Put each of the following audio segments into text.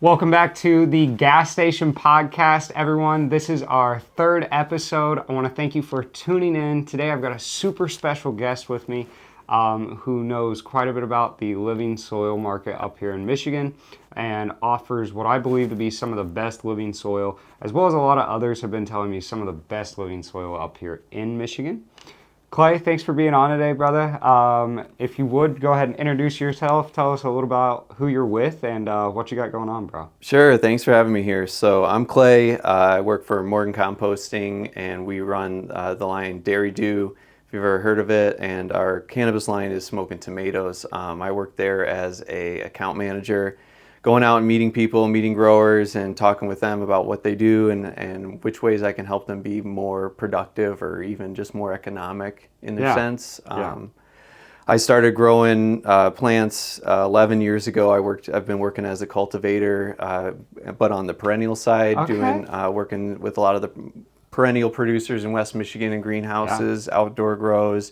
Welcome back to the Gas Station Podcast, everyone. This is our third episode. I want to thank you for tuning in. Today I've got a super special guest with me who knows quite a bit about the living soil market up here in Michigan and offers what I believe to be some of the best living soil, as well as a lot of others have been telling me some of the best living soil up here in Michigan. Clay, thanks for being on today, brother. If you would, go ahead and introduce yourself. Tell us a little about who you're with and what you got going on, bro. Sure, thanks for having me here. So I'm Clay. I work for Smokin Composting, and we run the line Dairy Do, if you've ever heard of it, and our cannabis line is Smokin Tomatoes. I work there as a account manager, going out and meeting people, meeting growers, and talking with them about what they do and which ways I can help them be more productive or even just more economic in their sense. I started growing plants 11 years ago. I've been working as a cultivator, but on the perennial side, working with a lot of the perennial producers in West Michigan in greenhouses, outdoor grows.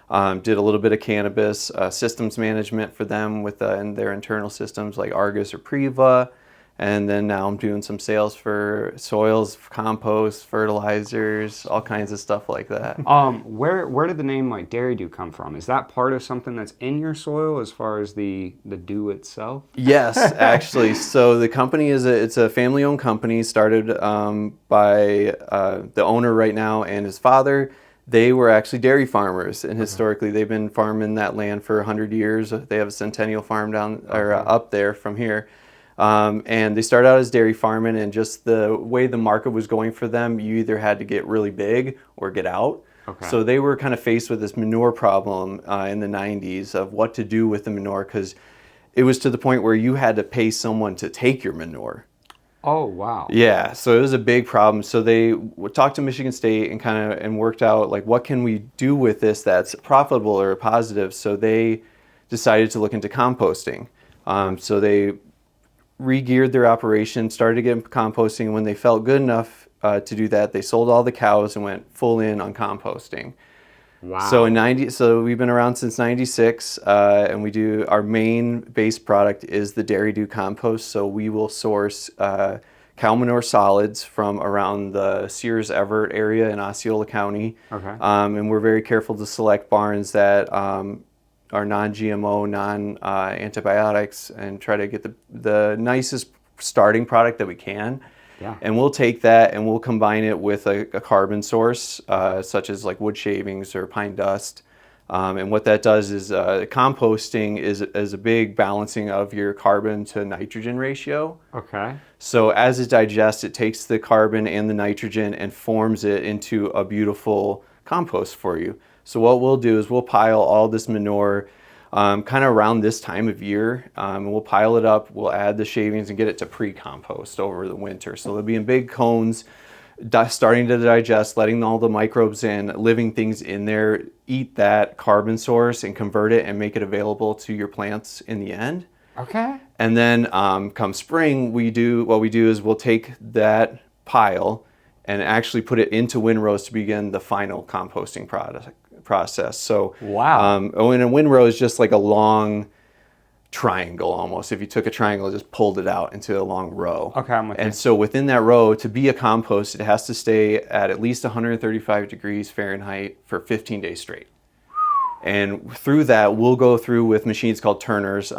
Did a little bit of cannabis systems management for them with in their internal systems like Argus or Priva, and then now I'm doing some sales for soils, compost, fertilizers, all kinds of stuff like that. Where did the name like Dairy Do come from? Is that part of something that's in your soil as far as the do itself? Yes, actually. So the company it's a family-owned company started by the owner right now and his father. They were actually dairy farmers, and historically they've been farming that land for 100 years. They have a centennial farm up there from here. And they started out as dairy farming, and just the way the market was going for them, you either had to get really big or get out. So they were kind of faced with this manure problem in the 90s of what to do with the manure, because it was to the point where you had to pay someone to take your manure. Oh, wow. Yeah, so it was a big problem. So they talked to Michigan State and worked out like, what can we do with this that's profitable or positive? So they decided to look into composting. So they re-geared their operation, started getting composting. When they felt good enough to do that, they sold all the cows and went full in on composting. Wow. So we've been around since '96, and we do our main base product is the Dairy Do compost. So we will source cow manure solids from around the Sears Everett area in Osceola County. And we're very careful to select barns that are non-GMO, non-antibiotics, and try to get the nicest starting product that we can. And we'll take that and we'll combine it with a carbon source, such as like wood shavings or pine dust. And what that does is composting is a big balancing of your carbon to nitrogen ratio. So as it digests, it takes the carbon and the nitrogen and forms it into a beautiful compost for you. So what we'll do is we'll pile all this manure kind of around this time of year. We'll pile it up, we'll add the shavings and get it to pre-compost over the winter. So they'll be in big cones, starting to digest, letting all the microbes and living things in there eat that carbon source and convert it and make it available to your plants in the end. And then come spring, what we do is we'll take that pile and actually put it into windrows to begin the final composting process. So and a windrow is just like a long triangle almost. If you took a triangle and just pulled it out into a long row. I'm with you. And so within that row, to be a compost, it has to stay at least 135 degrees Fahrenheit for 15 days straight. And through that, we'll go through with machines called turners.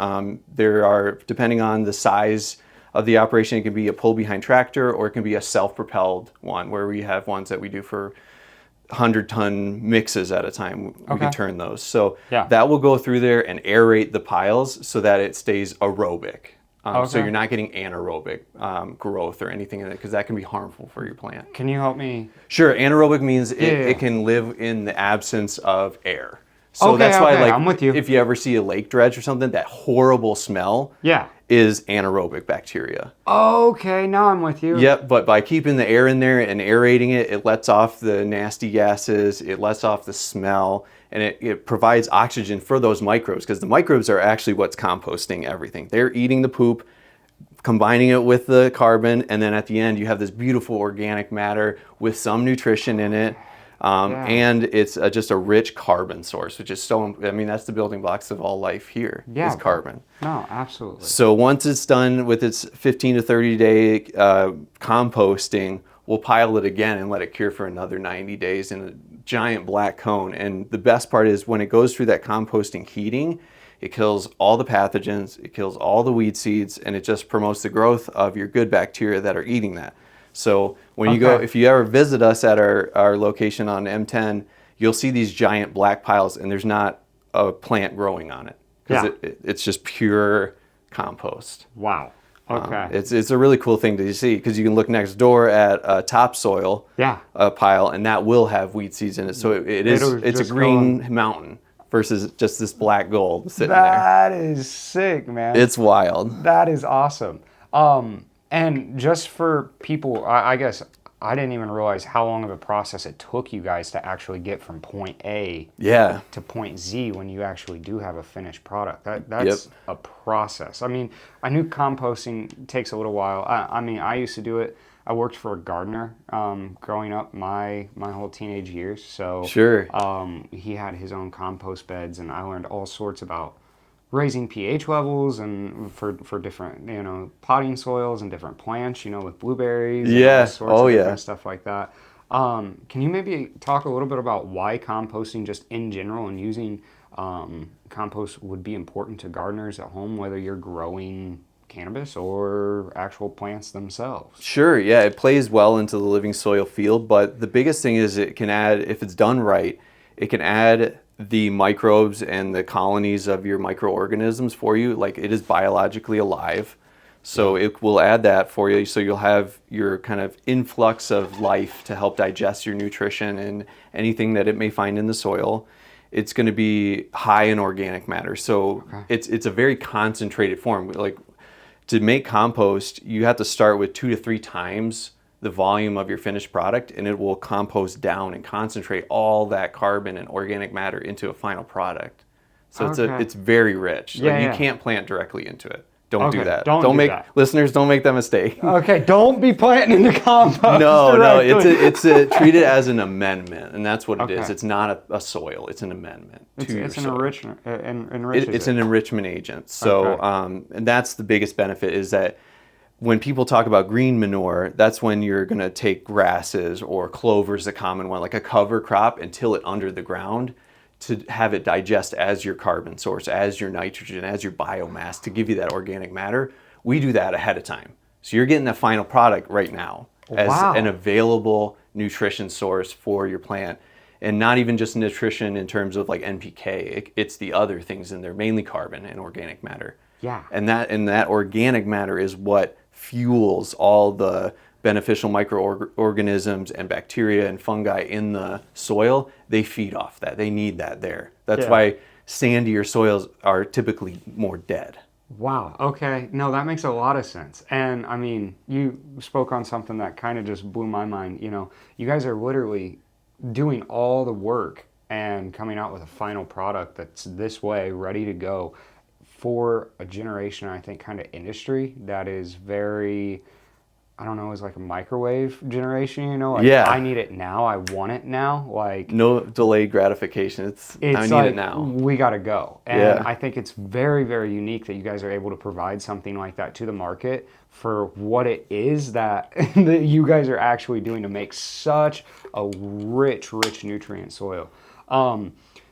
There are, depending on the size of the operation, it can be a pull-behind tractor or it can be a self-propelled one, where we have ones that we do for 100-ton mixes at a time. We can turn those. So that will go through there and aerate the piles so that it stays aerobic. So you're not getting anaerobic growth or anything in it, because that can be harmful for your plant. Can you help me? Sure. Anaerobic means it can live in the absence of air. So that's why, like, I'm with you. If you ever see a lake dredge or something, that horrible smell is anaerobic bacteria. Now I'm with you. Yep, but by keeping the air in there and aerating it, it lets off the nasty gases, it lets off the smell, and it provides oxygen for those microbes, because the microbes are actually what's composting everything. They're eating the poop, combining it with the carbon, and then at the end you have this beautiful organic matter with some nutrition in it. And it's just a rich carbon source, which is so, I mean, that's the building blocks of all life here, is carbon. No, absolutely. So once it's done with its 15 to 30 day composting, we'll pile it again and let it cure for another 90 days in a giant black cone. And the best part is when it goes through that composting heating, it kills all the pathogens, it kills all the weed seeds, and it just promotes the growth of your good bacteria that are eating that. So when you go, if you ever visit us at our location on M10, you'll see these giant black piles, and there's not a plant growing on it, because it's just pure compost. Wow. Okay. It's a really cool thing to see, because you can look next door at a topsoil pile, and that will have weed seeds in it. So it's a green mountain versus just this black gold sitting there. That is sick, man. It's wild. That is awesome. And just for people, I guess I didn't even realize how long of a process it took you guys to actually get from point A to point Z when you actually do have a finished product. That's a process. I mean, I knew composting takes a little while. I mean, I used to do it. I worked for a gardener growing up my whole teenage years. So he had his own compost beds, and I learned all sorts about raising pH levels and for different, potting soils and different plants, with blueberries and all sorts of different stuff like that. Can you maybe talk a little bit about why composting just in general and using compost would be important to gardeners at home, whether you're growing cannabis or actual plants themselves? Sure, yeah, it plays well into the living soil field, but the biggest thing is it can add, if it's done right, it can add the microbes and the colonies of your microorganisms for you. Like, it is biologically alive, so it will add that for you, so you'll have your kind of influx of life to help digest your nutrition and anything that it may find in the soil. It's going to be high in organic matter, so it's a very concentrated form. Like, to make compost, you have to start with 2 to 3 times the volume of your finished product, and it will compost down and concentrate all that carbon and organic matter into a final product. So it's very rich. You can't plant directly into it. Don't do that. Don't make that. Listeners, don't make that mistake. Okay, don't be planting into compost. No, it's treat it as an amendment, and that's what it is. It's not a soil. It's an amendment. It's an enrichment. It's an enrichment agent. So, and that's the biggest benefit, is that when people talk about green manure, that's when you're going to take grasses, or clover's the common one, like a cover crop, and till it under the ground to have it digest as your carbon source, as your nitrogen, as your biomass, to give you that organic matter. We do that ahead of time. So you're getting the final product right now as an available nutrition source for your plant. And not even just nutrition in terms of like NPK, it's the other things in there, mainly carbon and organic matter. Yeah. And that organic matter is what fuels all the beneficial microorganisms and bacteria and fungi in the soil. They feed off that. They need that there. That's why sandier soils are typically more dead. Wow. Okay. No, that makes a lot of sense. And I mean, you spoke on something that kind of just blew my mind. You guys are literally doing all the work and coming out with a final product that's this way, ready to go for a generation, I think, kind of industry that is very, I don't know, is like a microwave generation, I need it now, I want it now, like no delayed gratification. I need it now. We got to go. And I think it's very, very unique that you guys are able to provide something like that to the market for what it is that you guys are actually doing to make such a rich nutrient soil.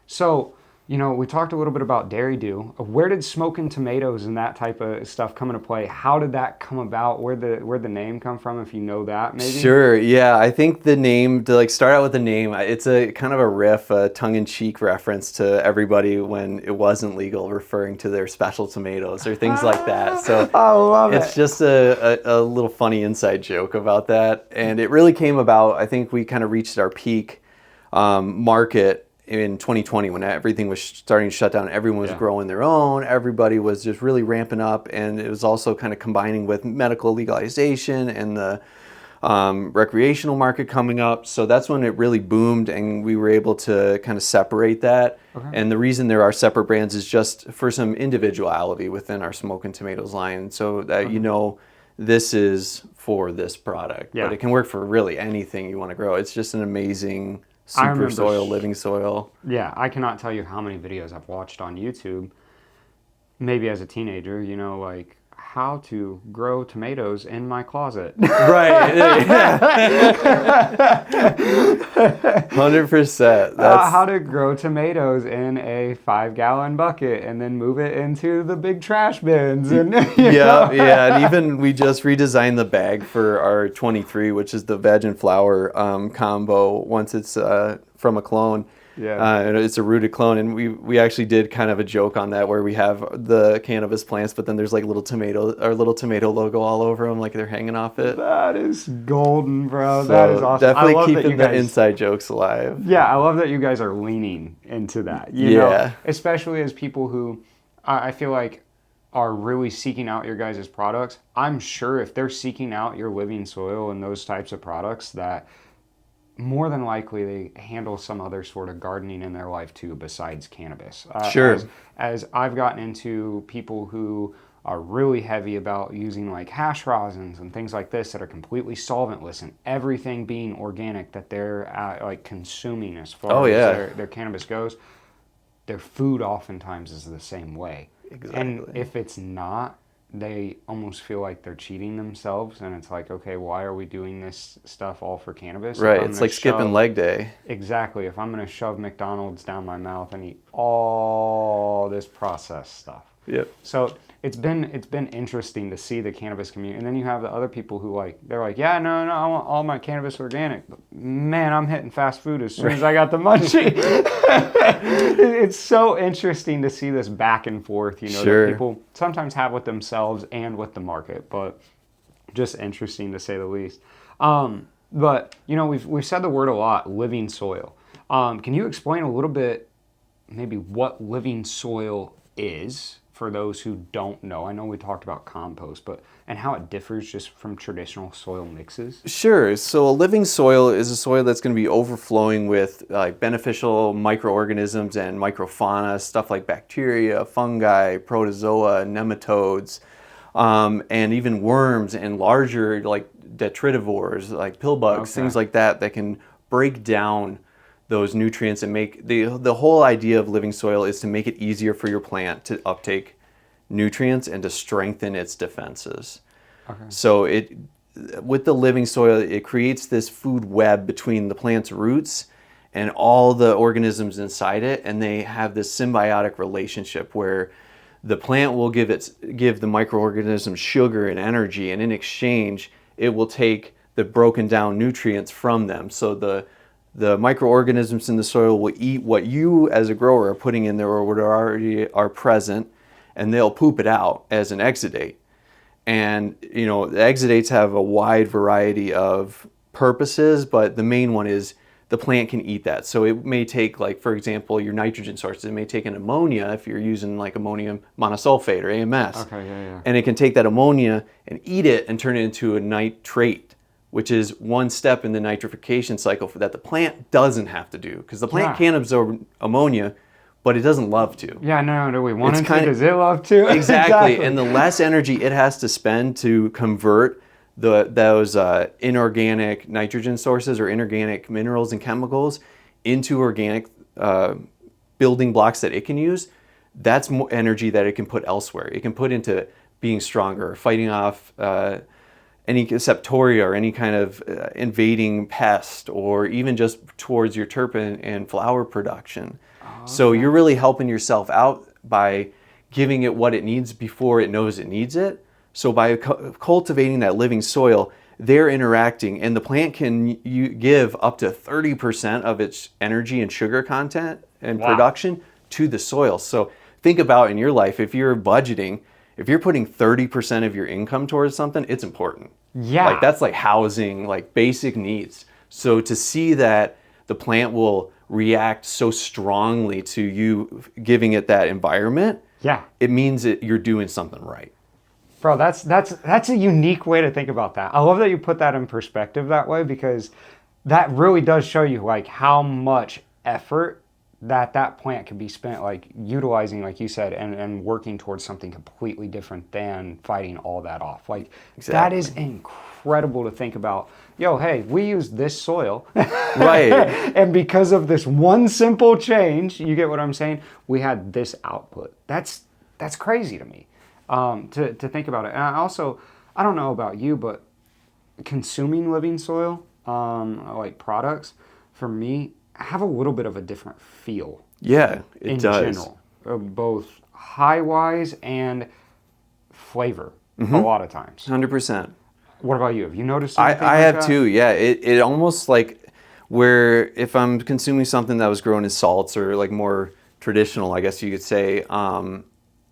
So we talked a little bit about Dairy Dew. Where did Smokin Tomatoes and that type of stuff come into play? How did that come about? Where'd the name come from, if you know that, maybe? Sure, yeah. I think the name, to start out with the name, it's a kind of a riff, a tongue-in-cheek reference to everybody when it wasn't legal, referring to their special tomatoes or things like that. So I love it. It's just a little funny inside joke about that. And it really came about, I think we kind of reached our peak market in 2020 when everything was starting to shut down. Everyone was growing their own. Everybody was just really ramping up, and it was also kind of combining with medical legalization and the recreational market coming up. So that's when it really boomed, and we were able to kind of separate that. And the reason there are separate brands is just for some individuality within our Smokin Tomatoes line, so that this is for this product. But it can work for really anything you want to grow. It's just an amazing super soil, living soil. Yeah, I cannot tell you how many videos I've watched on YouTube, maybe as a teenager, you know, like how to grow tomatoes in my closet. Right. 100%. How to grow tomatoes in a 5-gallon bucket and then move it into the big trash bins. And yeah. And even we just redesigned the bag for our 23, which is the veg and flower combo once it's from a clone. Yeah. And it's a rooted clone, and we actually did kind of a joke on that where we have the cannabis plants, but then there's like little tomato logo all over them, like they're hanging off it. That is golden, bro. So that is awesome. Definitely keeping the inside jokes alive. Yeah, I love that you guys are leaning into that. You know, especially as people who I feel like are really seeking out your guys' products. I'm sure if they're seeking out your living soil and those types of products, that more than likely they handle some other sort of gardening in their life too besides cannabis. Sure. As I've gotten into people who are really heavy about using like hash rosins and things like this that are completely solventless, and everything being organic that they're like consuming as far as their cannabis goes, their food oftentimes is the same way. Exactly. And if it's not, they almost feel like they're cheating themselves, and it's like, okay, why are we doing this stuff all for cannabis? Right, it's like skipping leg day. Exactly. If I'm going to shove McDonald's down my mouth and eat all this processed stuff. Yep. So it's been interesting to see the cannabis community, and then you have the other people who they're like, yeah, no, I want all my cannabis organic. But man, I'm hitting fast food as soon as I got the munchie. It's so interesting to see this back and forth, you know, that people sometimes have with themselves and with the market, but just interesting to say the least. But you know, we've said the word a lot, living soil. Can you explain a little bit, maybe what living soil is? For those who don't know, I know we talked about compost, and how it differs just from traditional soil mixes. Sure. So a living soil is a soil that's going to be overflowing with like beneficial microorganisms and microfauna, stuff like bacteria, fungi, protozoa, nematodes, and even worms and larger like detritivores, like pill bugs, things like that can break down those nutrients and make the whole idea of living soil is to make it easier for your plant to uptake nutrients and to strengthen its defenses. So with the living soil, it creates this food web between the plant's roots and all the organisms inside it, and they have this symbiotic relationship where the plant will give the microorganisms sugar and energy, and in exchange it will take the broken down nutrients from them. So the microorganisms in the soil will eat what you as a grower are putting in there or what already are present, and they'll poop it out as an exudate. And you know, the exudates have a wide variety of purposes, but the main one is the plant can eat that. So it may take, like, for example, your nitrogen sources, it may take an ammonia if you're using like ammonium monosulfate or AMS. And it can take that ammonia and eat it and turn it into a nitrate, which is one step in the nitrification cycle that the plant doesn't have to do, because the plant can absorb ammonia, but it doesn't love to. Yeah, no, do we want it to? Does it love to? Exactly. And the less energy it has to spend to convert those inorganic nitrogen sources or inorganic minerals and chemicals into organic building blocks that it can use, that's more energy that it can put elsewhere. It can put into being stronger, fighting off any septoria or any kind of invading pest, or even just towards your terpene and flower production. So you're really helping yourself out by giving it what it needs before it knows it needs it. So by cultivating that living soil, they're interacting, and the plant can give up to 30% of its energy and sugar content and production to the soil. So think about in your life, if you're budgeting, if you're putting 30% of your income towards something, it's important. Yeah. Like that's like housing, like basic needs. So to see that the plant will react so strongly to you giving it that environment, it means that you're doing something right. Bro, that's a unique way to think about that. I love that you put that in perspective that way, because that really does show you like how much effort that plant can be spent like utilizing, like you said, and working towards something completely different than fighting all that off. Like that is incredible to think about. yo, hey, we use this soil. Right. And because of this one simple change, you get what I'm saying? We had this output. That's crazy to me, to think about it. And I don't know about you, but consuming living soil, like products, for me, have a little bit of a different feel. Yeah, it in does. general, both high-wise and flavor, a lot of times. 100%. What about you? Have you noticed anything I like have that? too. Yeah, it almost like where if I'm consuming something that was grown in salts or like more traditional, I guess you could say,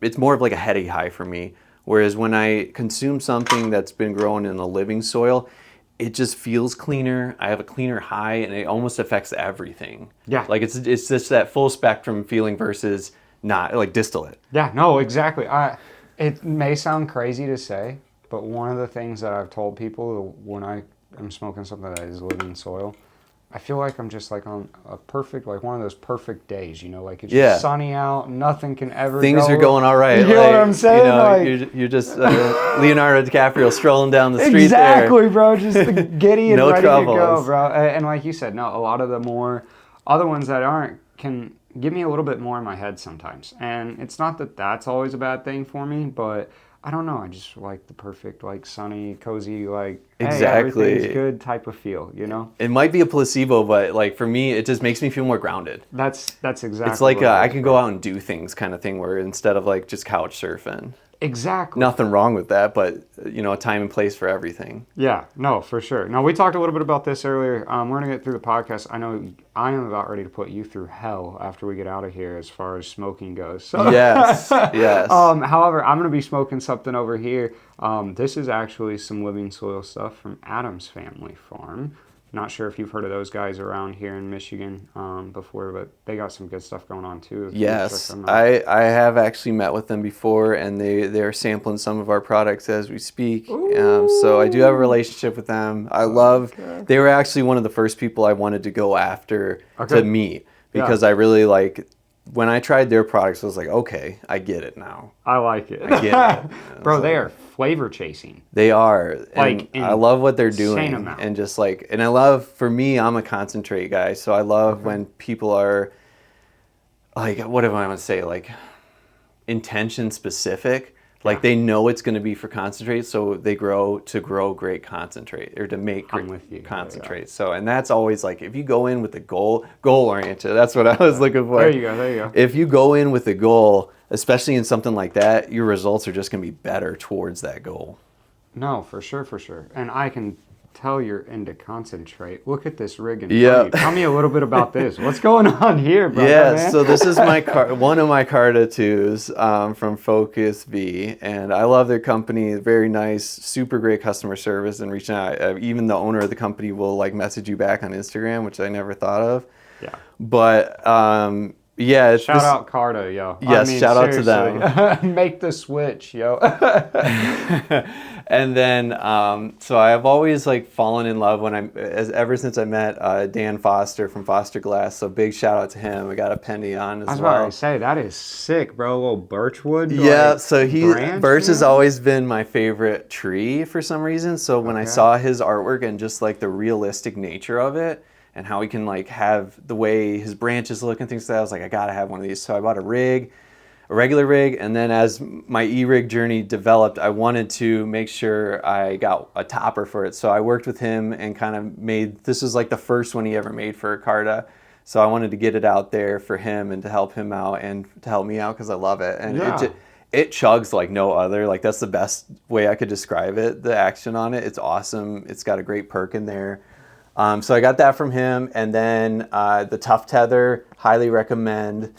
it's more of like a heady high for me. Whereas when I consume something that's been grown in a living soil, it just feels cleaner. I have a cleaner high, and it almost affects everything. Yeah. Like it's just that full spectrum feeling versus not like distillate. Yeah, no, exactly. It may sound crazy to say, but one of the things that I've told people when I am smoking something that is living soil, I feel like I'm just like on a perfect, like one of those perfect days, like it's just sunny out, nothing can ever Things go. are going all right. You know what I'm saying? You're just Leonardo DiCaprio strolling down the street exactly, bro. Just giddy and No ready troubles. to go, bro. And like you said, no, a lot of the more other ones that aren't can give me a little bit more in my head sometimes. And it's not that that's always a bad thing for me, but I don't know. I just like the perfect, like sunny, cozy, like Exactly. hey, everything's good type of feel. It might be a placebo, but like for me, it just makes me feel more grounded. That's exactly. It's like what I can go out and do things kind of thing, where instead of like just couch surfing. Exactly. Nothing wrong with that, but a time and place for everything. Yeah, no, for sure. Now, we talked a little bit about this earlier. We're going to get through the podcast. I know I am about ready to put you through hell after we get out of here as far as smoking goes. So, yes. However, I'm going to be smoking something over here. This is actually some living soil stuff from Adam's Family Farm. Not sure if you've heard of those guys around here in Michigan before, but they got some good stuff going on too. Yes, I have actually met with them before, and they're sampling some of our products as we speak. So I do have a relationship with them. They were actually one of the first people I wanted to go after to meet, because I really like, when I tried their products, I was like, okay, I get it now. I like it. I get it. Bro, they are flavor chasing. They are. Like, and I love what they're doing. amount. And just like, and I love, for me, I'm a concentrate guy. So I love when people are like, what do I want to say? Like intention specific. Like they know it's going to be for concentrate, so they grow great concentrate, or to make great concentrate. So, and that's always like, if you go in with the goal oriented, that's what I was looking for. There you go. If you go in with a goal, especially in something like that, your results are just going to be better towards that goal. No, for sure. And I can tell you're into concentrate. Look at this rig in front of you. Tell me a little bit about this. What's going on here, brother? Yeah, so this is one of my Carta 2s from Focus V, and I love their company. Very nice, super great customer service and reaching out. Even the owner of the company will like message you back on Instagram, which I never thought of. Yeah. But yeah, shout out Carta, yo. Yes, shout out to them. Make the switch, yo. And then, so I've always like fallen in love ever since I met Dan Foster from Foster Glass. So big shout out to him. I got a penny on as well. I was about to say, that is sick, bro. A little birchwood. Yeah, like, so birch has always been my favorite tree for some reason. So when I saw his artwork and just like the realistic nature of it, and how he can like have the way his branches look and things like that, I was like, I gotta have one of these. So I bought a regular rig, and then as my e-rig journey developed, I wanted to make sure I got a topper for it. So I worked with him and kind of this was like the first one he ever made for a Carta. So I wanted to get it out there for him and to help him out and to help me out because I love it. And it chugs like no other. Like that's the best way I could describe it. The action on it, it's awesome. It's got a great perk in there. So I got that from him, and then the Tough Tether, highly recommend.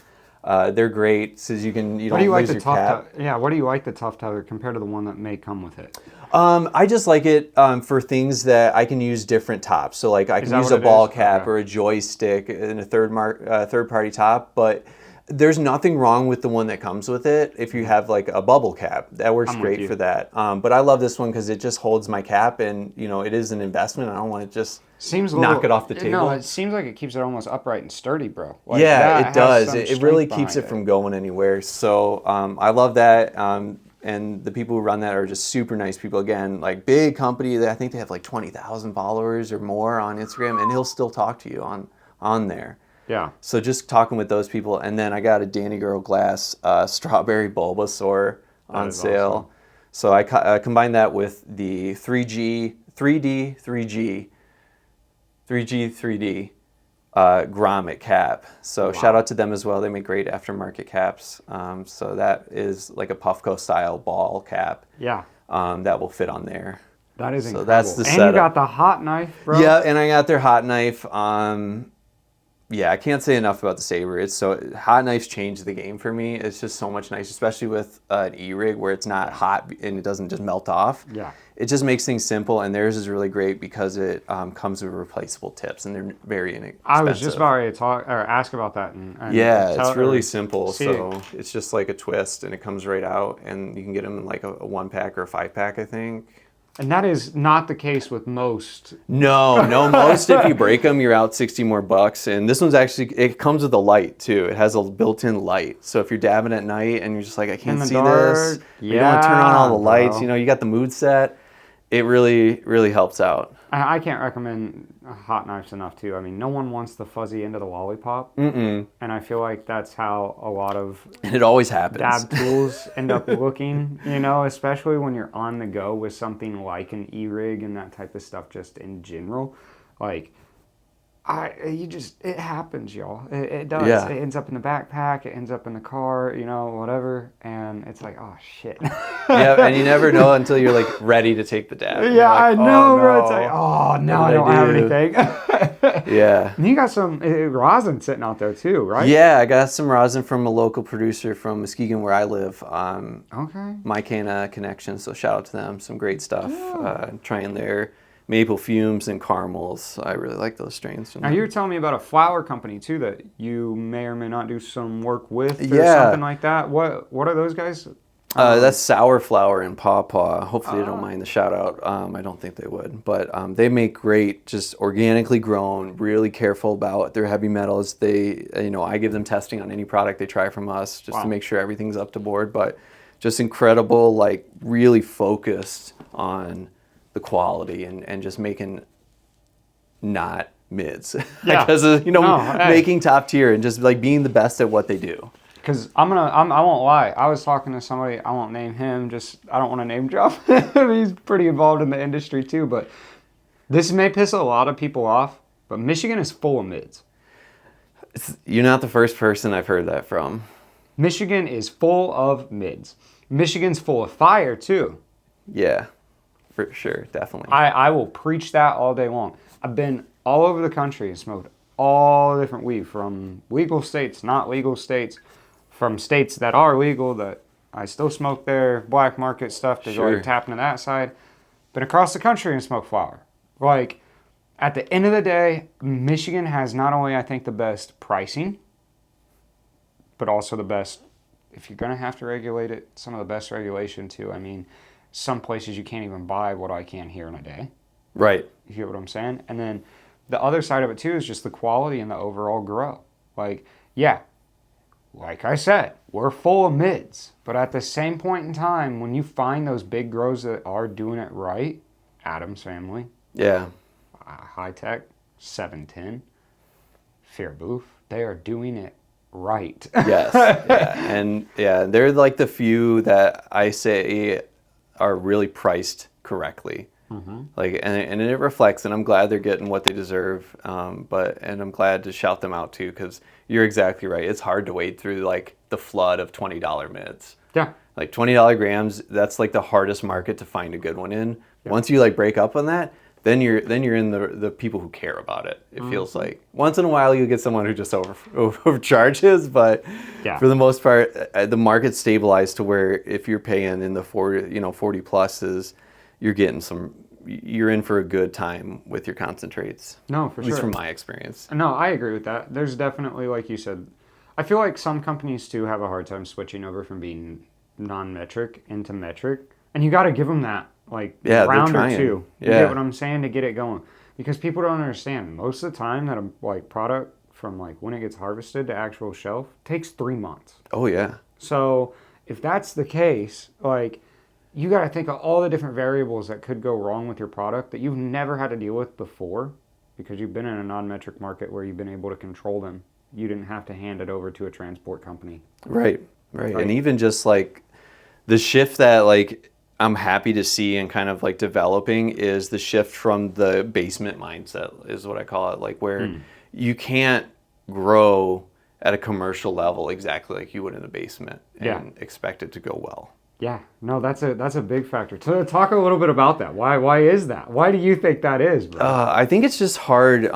They're great, so you don't lose your cap. What do you like the Tough Tether compared to the one that may come with it? I just like it for things that I can use different tops. So like I can use a ball cap or a joystick and a third party top, but there's nothing wrong with the one that comes with it. If you have like a bubble cap, that works great for that. But I love this one because it just holds my cap, and it is an investment. I don't want to just knock it off the table. No, it seems like it keeps it almost upright and sturdy, bro. Like, yeah, it does. It really keeps it from going anywhere. So I love that. and the people who run that are just super nice people. Again, like big company that I think they have like 20,000 followers or more on Instagram, and he'll still talk to you on there. Yeah. So just talking with those people, and then I got a Danny Girl Glass strawberry Bulbasaur on sale. Awesome. So I combined that with the 3D grommet cap. So shout out to them as well. They make great aftermarket caps. So that is like a Puffco style ball cap. Yeah. That will fit on there. That is incredible. That's the and setup. You got the hot knife, bro. Yeah, and I got their hot knife. Yeah, I can't say enough about the Saber. It's so hot knives change the game for me. It's just so much nice, especially with an e-rig where it's not hot and it doesn't just melt off. Yeah. It just makes things simple, and theirs is really great because it comes with replaceable tips, and they're very inexpensive. I was just about to talk or ask about that. And yeah, it's really simple. see. So it's just like a twist, and it comes right out, and you can get them in like a 1-pack or a 5-pack, I think. And that is not the case with most. No, most if you break them, you're out $60 more. And this one's actually, it comes with a light too. It has a built-in light. So if you're dabbing at night and you're just like, I can't see this, you don't want to turn on all the lights, you know, you got the mood set. It really, really helps out. I can't recommend hot knives enough too. I mean, no one wants the fuzzy end of the lollipop. And I feel like that's how a lot of and it always happens. dab tools end up looking, you know, especially when you're on the go with something like an e-rig and that type of stuff just in general. Like, it happens, y'all. It does. Yeah. It ends up in the backpack. It ends up in the car, you know, whatever. And it's like, oh, shit. Yeah, and you never know until you're like ready to take the dab. Yeah, like, I know, bro. no. It's like, oh, now I What did don't I have do? anything. Yeah. And you got some rosin sitting out there too, right? Yeah, I got some rosin from a local producer from Muskegon where I live. Okay. My Canna Connection, so shout out to them. Some great stuff. Trying their maple fumes and caramels. I really like those strains. Now you were telling me about a flower company too that you may or may not do some work with or Yeah. something like that. What are those guys? That's Sour Flower and Pawpaw. Hopefully they don't mind the shout out. I don't think they would. But they make great, just organically grown, really careful about their heavy metals. They, I give them testing on any product they try from us just to make sure everything's up to board. But just incredible, like really focused on the quality and just making not mids. Yeah. Because, making top tier and just like being the best at what they do. Because I won't lie. I was talking to somebody, I won't name him, I don't want to name drop. He's pretty involved in the industry too, but this may piss a lot of people off, but Michigan is full of mids. You're not the first person I've heard that from. Michigan is full of mids. Michigan's full of fire too. Yeah, for sure, definitely. I will preach that all day long. I've been all over the country and smoked all different weed, from legal states, not legal states, from states that are legal that I still smoke their black market stuff to go like tap into that side, but across the country and smoke flower. Like, at the end of the day, Michigan has not only, I think, the best pricing, but also the best, if you're going to have to regulate it, some of the best regulation too. I mean, some places you can't even buy what I can here in a day. Right. You hear what I'm saying? And then the other side of it too is just the quality and the overall grow. Like, yeah, like I said, we're full of mids. But at the same point in time, when you find those big grows that are doing it right, Adam's family, Yeah. High Tech, 710, Fair Booth, they are doing it right. Yes. Yeah. And yeah, they're like the few that I say are really priced correctly. Like, and it reflects, and I'm glad they're getting what they deserve. And I'm glad to shout them out too, because you're exactly right. It's hard to wade through like the flood of $20 mids. Yeah. Like $20 grams, that's like the hardest market to find a good one in. Yeah. Once you like break up on that, then you're in the people who care about it. It feels like once in a while you get someone who just overcharges, but for the most part, the market's stabilized to where if you're paying in the 40 pluses, you're in for a good time with your concentrates. No, for sure. At least from my experience. No, I agree with that. There's definitely, like you said, I feel like some companies too have a hard time switching over from being non-metric into metric. And you got to give them that, like, round or two. You get what I'm saying, to get it going. Because people don't understand. Most of the time that a like product from like when it gets harvested to actual shelf takes 3 months. Oh, yeah. So if that's the case, like, you got to think of all the different variables that could go wrong with your product that you've never had to deal with before because you've been in a non-metric market where you've been able to control them. You didn't have to hand it over to a transport company. Right. And even just like the shift that like I'm happy to see and kind of like developing is the shift from the basement mindset is what I call it, like where you can't grow at a commercial level exactly like you would in a basement and expect it to go well. Yeah, no, that's a big factor. So talk a little bit about that. Why is that? Why do you think that is, bro? I think it's just hard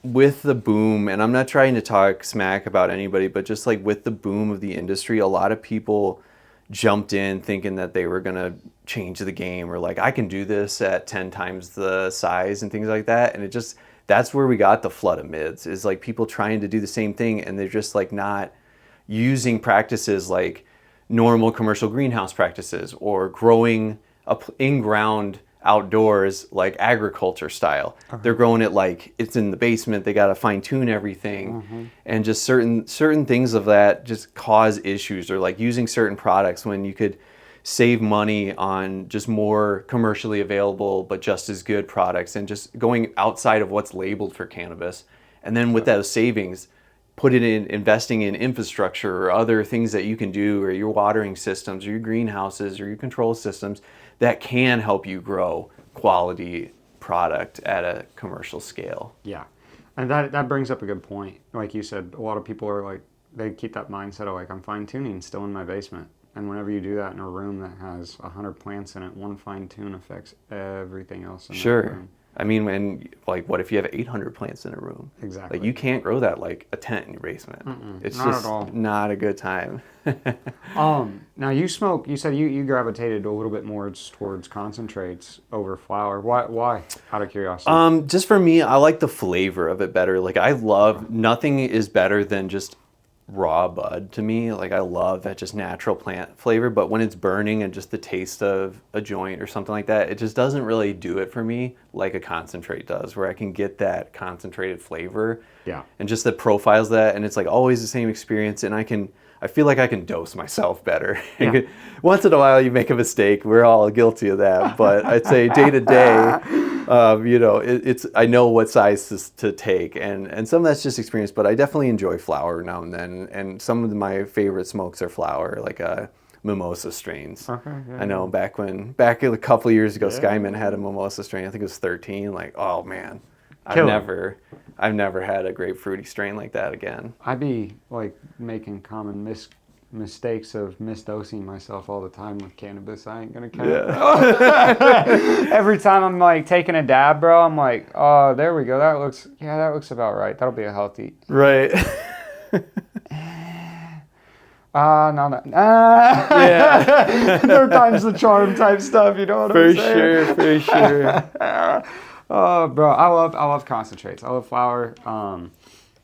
with the boom, and I'm not trying to talk smack about anybody, but just like with the boom of the industry, a lot of people jumped in thinking that they were going to change the game or like, I can do this at 10 times the size and things like that. And that's where we got the flood of mids, is like people trying to do the same thing and they're just like not using practices like normal commercial greenhouse practices or growing up in-ground outdoors like agriculture style. They're growing it like it's in the basement. They got to fine tune everything, and just certain things of that just cause issues, or like using certain products when you could save money on just more commercially available but just as good products, and just going outside of what's labeled for cannabis. And then with those savings, put it in investing in infrastructure or other things that you can do, or your watering systems or your greenhouses or your control systems that can help you grow quality product at a commercial scale. Yeah. And that brings up a good point. Like you said, a lot of people are like, they keep that mindset of like, I'm fine tuning still in my basement. And whenever you do that in a room that has 100 plants in it, one fine tune affects everything else in that room. I mean, when like, what if you have 800 plants in a room? Exactly. Like, you can't grow that like a tent in your basement. It's not just at all. not a good time. Now you smoke. You said you gravitated a little bit more towards concentrates over flower. Why? Out of curiosity. Just for me, I like the flavor of it better. Like, I love, nothing is better than just raw bud to me. Like, I love that just natural plant flavor, but when it's burning and just the taste of a joint or something like that, it just doesn't really do it for me like a concentrate does, where I can get that concentrated flavor. Yeah. And just the profiles that, and it's like always the same experience, and I feel like I can dose myself better. Yeah. Once in a while you make a mistake. We're all guilty of that, but I'd say day to day, it's I know what size to take, and some of that's just experience, but I definitely enjoy flower now and then, and some of my favorite smokes are flower, like mimosa strains. Okay. Yeah, I know back a couple of years ago, Skyman had a mimosa strain. I think it was 13. Like, oh man, I've never had a grapefruity strain like that again. I'd be like making common mistakes of misdosing myself all the time with cannabis. I ain't gonna count. Yeah. Every time I'm like taking a dab, bro, I'm like, oh, there we go. That looks about right. That'll be a healthy. Right. No. Yeah. Third time's the charm type stuff. You know what I'm saying? For sure. Oh, bro, I love concentrates. I love flower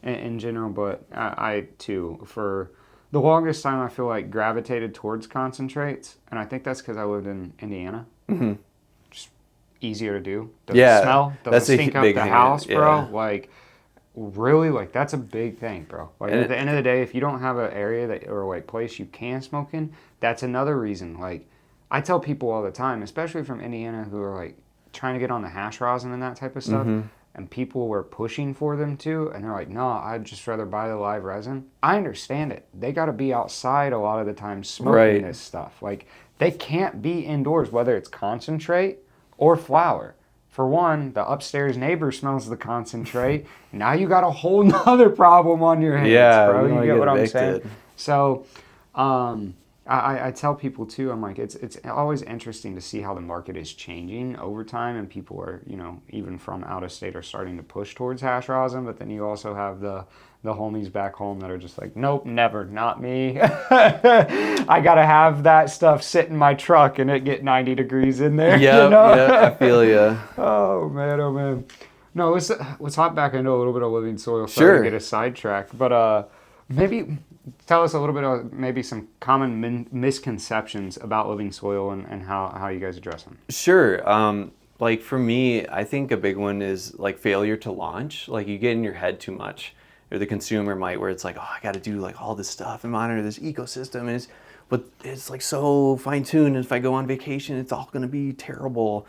in general, but I too, for the longest time, I feel like gravitated towards concentrates, and I think that's because I lived in Indiana. Just easier to do. Doesn't smell. Doesn't stink up the house, bro. Yeah. Like, really, like, that's a big thing, bro. Like, at the end of the day, if you don't have an area or like place you can smoke in, that's another reason. Like, I tell people all the time, especially from Indiana, who are like trying to get on the hash rosin and that type of stuff, and people were pushing for them to, and they're like, no, I'd just rather buy the live resin. I understand it. They got to be outside a lot of the time smoking this stuff. Like, they can't be indoors, whether it's concentrate or flower. For one, the upstairs neighbor smells the concentrate. Now you got a whole nother problem on your hands, bro. You get what I'm saying? So, I tell people too, I'm like, it's always interesting to see how the market is changing over time, and people are, even from out of state are starting to push towards hash rosin, but then you also have the homies back home that are just like, nope, never, not me. I gotta have that stuff sit in my truck and it get 90 degrees in there. Yeah, I feel you. Oh man. No, let's hop back into a little bit of living soil. Sure. To get a sidetrack, but maybe tell us a little bit of maybe some common misconceptions about living soil and how you guys address them. Sure. Like for me, I think a big one is like failure to launch. Like, you get in your head too much, or the consumer might, where it's like, oh, I got to do like all this stuff and monitor this ecosystem, and but it's like so fine-tuned, and if I go on vacation, it's all going to be terrible.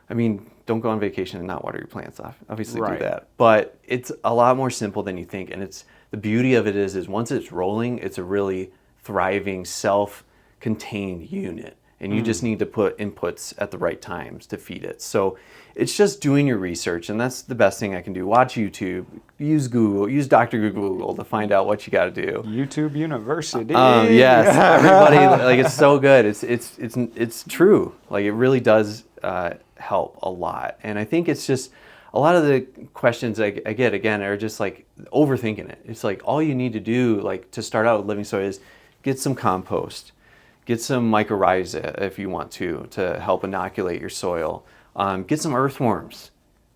I mean, don't go on vacation and not water your plants off. Obviously do that. But it's a lot more simple than you think. And it's the beauty of it is once it's rolling, it's a really thriving, self-contained unit. And you just need to put inputs at the right times to feed it. So it's just doing your research, and that's the best thing I can do. Watch YouTube, use Google, use Dr. Google to find out what you got to do. YouTube University. Yes, everybody, like, it's so good. It's true. Like, it really does help a lot. And I think it's just a lot of the questions I get again are just like overthinking it. It's like all you need to do, like, to start out with living soil is get some compost. Get some mycorrhiza if you want to help inoculate your soil. Get some earthworms.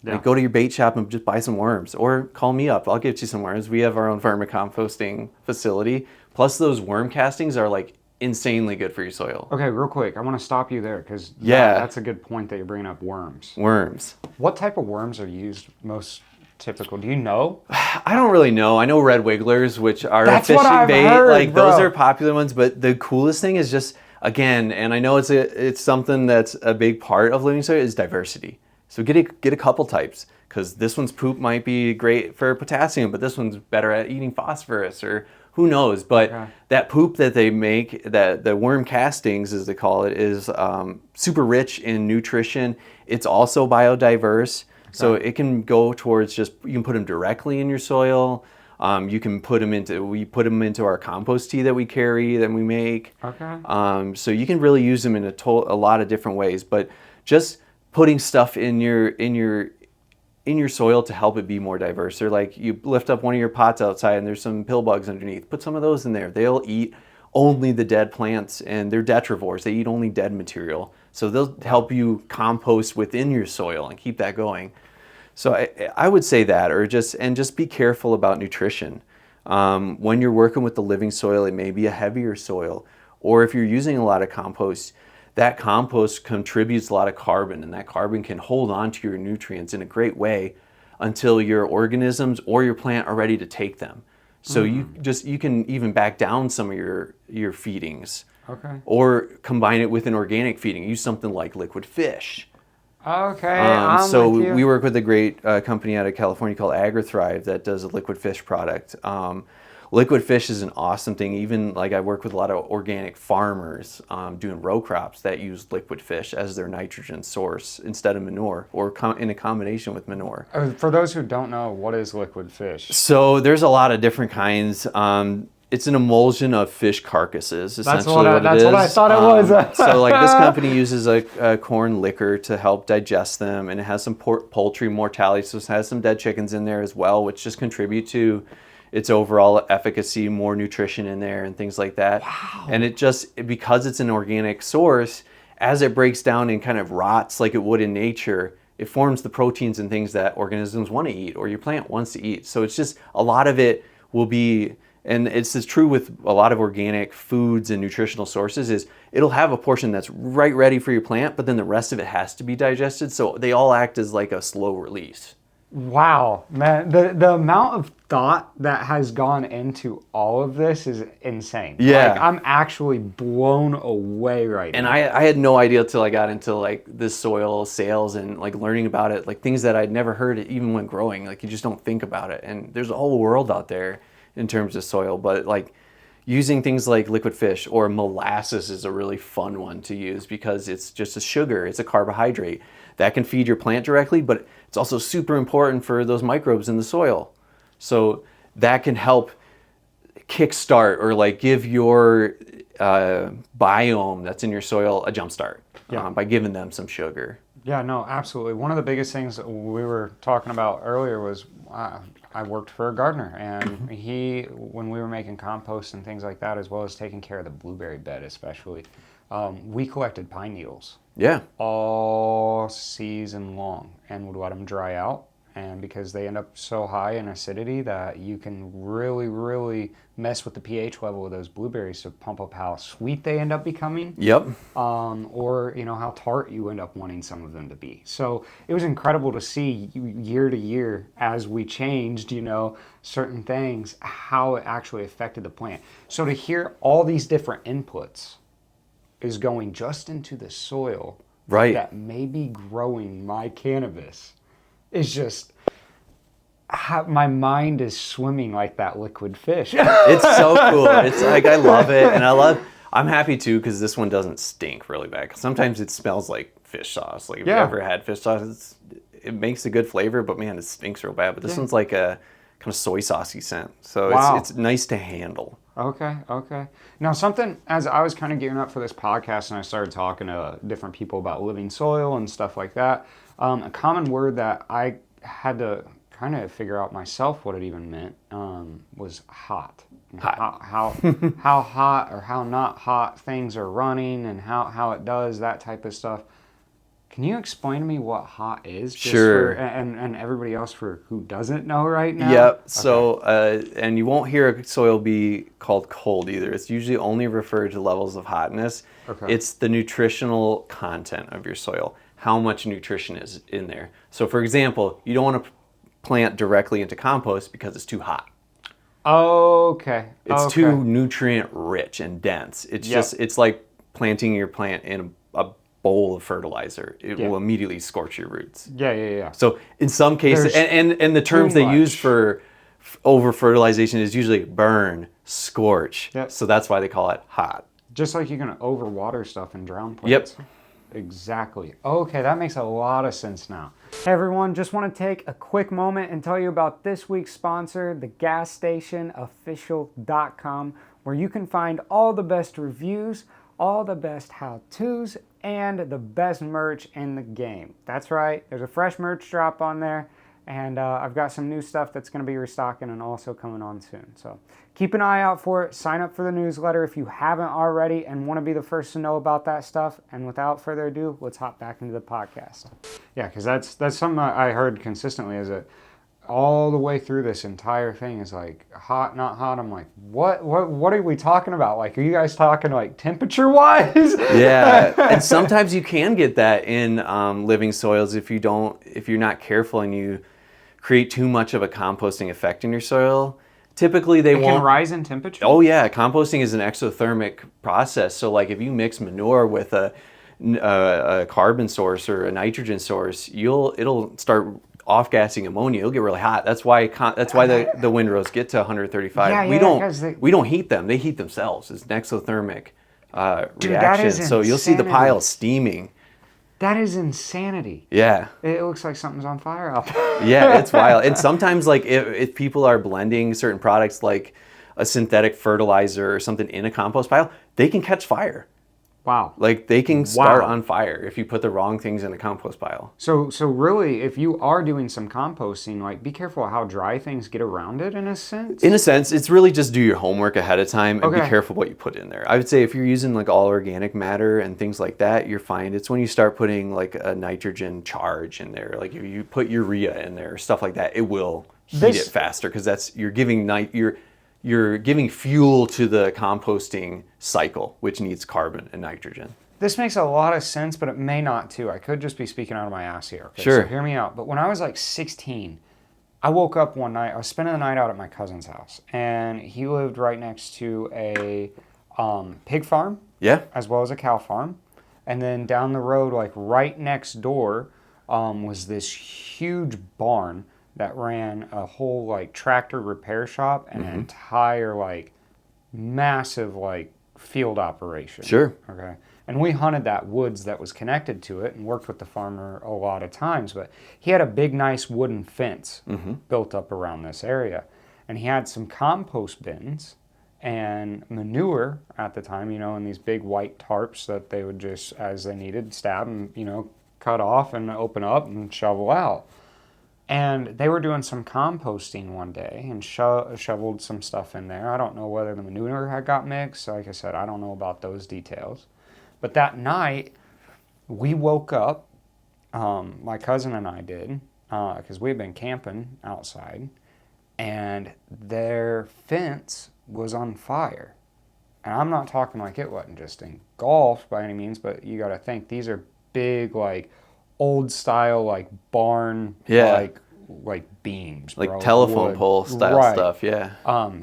Yeah. Like, go to your bait shop and just buy some worms, or call me up. I'll get you some worms. We have our own vermicomposting facility. Plus, those worm castings are like insanely good for your soil. Okay, real quick, I want to stop you there because that's a good point that you're bringing up worms. Worms. What type of worms are used most typical? Do you know? I don't really know. I know red wigglers, which are That's fishing what I've bait. heard, like bro. Those are popular ones. But the coolest thing is just, again, and I know it's something that's a big part of living soil, is diversity. So get a couple types, because this one's poop might be great for potassium, but this one's better at eating phosphorus, or who knows. But that poop that they make, that the worm castings, as they call it, is super rich in nutrition. It's also biodiverse. So it can go towards you can put them directly in your soil. You can put them into our compost tea that we carry, that we make. Okay. So you can really use them in a lot of different ways. But just putting stuff in your soil to help it be more diverse. Or like, you lift up one of your pots outside and there's some pill bugs underneath. Put some of those in there. They'll eat only the dead plants, and they're detrivores. They eat only dead material. So they'll help you compost within your soil and keep that going. So I would say that, or just be careful about nutrition. When you're working with the living soil, it may be a heavier soil, or if you're using a lot of compost, that compost contributes a lot of carbon, and that carbon can hold on to your nutrients in a great way until your organisms or your plant are ready to take them. So you can even back down some of your feedings. Okay. Or combine it with an organic feeding. Use something like liquid fish. Okay. So we work with a great company out of California called AgriThrive that does a liquid fish product. Liquid fish is an awesome thing. Even like, I work with a lot of organic farmers doing row crops that use liquid fish as their nitrogen source instead of manure, or in a combination with manure. For those who don't know, what is liquid fish? So there's a lot of different kinds. It's an emulsion of fish carcasses, essentially. That's what I thought it was. So like, this company uses a corn liquor to help digest them, and it has some poultry mortality, so it has some dead chickens in there as well, which just contribute to its overall efficacy, more nutrition in there and things like that. Wow. And because it's an organic source, as it breaks down and kind of rots like it would in nature, it forms the proteins and things that organisms want to eat, or your plant wants to eat. So it's just, a lot of it will be, and it's as true with a lot of organic foods and nutritional sources, is it'll have a portion that's right ready for your plant, but then the rest of it has to be digested. So they all act as like a slow release. Wow, man, the amount of thought that has gone into all of this is insane. Yeah. Like, I'm actually blown away right now. And I had no idea till I got into like this soil sales and like learning about it, like things that I'd never heard even when growing. Like, you just don't think about it. And there's a whole world out there in terms of soil, but like, using things like liquid fish or molasses is a really fun one to use, because it's just a sugar, it's a carbohydrate that can feed your plant directly, but it's also super important for those microbes in the soil. So that can help kickstart, or like give your biome that's in your soil a jump start by giving them some sugar. Yeah, no, absolutely. One of the biggest things that we were talking about earlier was I worked for a gardener, and when we were making compost and things like that, as well as taking care of the blueberry bed especially, we collected pine needles. Yeah. All season long, and would let them dry out, and because they end up so high in acidity that you can really, really mess with the pH level of those blueberries to pump up how sweet they end up becoming. Yep. Or how tart you end up wanting some of them to be. So it was incredible to see year to year as we changed, certain things, how it actually affected the plant. So to hear all these different inputs is going just into the soil Right. that may be growing my cannabis is just, my mind is swimming like that liquid fish. It's so cool. It's like, I love it. And I'm happy too, because this one doesn't stink really bad. Sometimes it smells like fish sauce. Like if you ever had fish sauce, it makes a good flavor, but man, it stinks real bad. But this one's like a kind of soy saucy scent. So it's nice to handle. Okay. Now, something, as I was kind of gearing up for this podcast and I started talking to different people about living soil and stuff like that, a common word that I had to kind of figure out myself what it even meant was hot. How hot or how not hot things are running and how it does, that type of stuff. Can you explain to me what hot is? Sure. And everybody else who doesn't know right now? Yep. Okay. So, and you won't hear a soil be called cold either. It's usually only referred to levels of hotness. Okay. It's the nutritional content of your soil, how much nutrition is in there. So, for example, you don't want to plant directly into compost because it's too hot. Okay. It's too nutrient rich and dense. It's it's like planting your plant in a bowl of fertilizer. It will immediately scorch your roots. Yeah. So in some cases, and the terms they use for over fertilization is usually burn, scorch. Yep. So that's why they call it hot. Just like you can overwater stuff and drown plants. Yep. Exactly. Okay, that makes a lot of sense now. Hey everyone, just want to take a quick moment and tell you about this week's sponsor, the gasstationofficial.com, where you can find all the best reviews, all the best how-tos, and the best merch in the game. That's right, there's a fresh merch drop on there, and I've got some new stuff that's going to be restocking and also coming on soon. So keep an eye out for it. Sign up for the newsletter if you haven't already and want to be the first to know about that stuff. And without further ado, let's hop back into the podcast. Yeah, because that's something I heard consistently, is that all the way through this entire thing is like hot, not hot. I'm like, what are we talking about? Like, are you guys talking like temperature wise? Yeah, and sometimes you can get that in living soils if you're not careful and you create too much of a composting effect in your soil. Typically it can rise in temperature? Oh yeah, composting is an exothermic process. So like if you mix manure with a carbon source or a nitrogen source, it'll start off-gassing ammonia. It'll get really hot. That's why the windrows get to 135. Yeah, we don't heat them. They heat themselves. It's an exothermic Dude, reaction. So you'll see the pile steaming. That is insanity. Yeah. It looks like something's on fire out there. Yeah, it's wild. And sometimes, like, if people are blending certain products, like a synthetic fertilizer or something in a compost pile, they can catch fire. Wow. Like, they can start on fire if you put the wrong things in a compost pile. So really, if you are doing some composting, like, be careful how dry things get around it, in a sense? In a sense, it's really just do your homework ahead of time and be careful what you put in there. I would say if you're using, like, all organic matter and things like that, you're fine. It's when you start putting, like, a nitrogen charge in there. Like, if you put urea in there, stuff like that, it will heat it faster, because you're giving fuel to the composting cycle, which needs carbon and nitrogen. This makes a lot of sense, but it may not too. I could just be speaking out of my ass here. Okay? Sure. So hear me out. But when I was like 16, I woke up one night. I was spending the night out at my cousin's house, and he lived right next to a pig farm, as well as a cow farm. And then down the road, like right next door, was this huge barn that ran a whole like tractor repair shop and an entire like massive like field operation. Sure. Okay. And we hunted that woods that was connected to it and worked with the farmer a lot of times. But he had a big, nice wooden fence built up around this area. And he had some compost bins and manure at the time, in these big white tarps that they would just, as they needed, stab and, cut off and open up and shovel out. And they were doing some composting one day and shoveled some stuff in there. I don't know whether the manure had got mixed. Like I said, I don't know about those details. But that night, we woke up, my cousin and I did, because we had been camping outside, and their fence was on fire. And I'm not talking like it wasn't just engulfed by any means, but you got to think these are big, like old style, like barn, like beams, like bro, telephone wood. pole style Right. stuff. Yeah.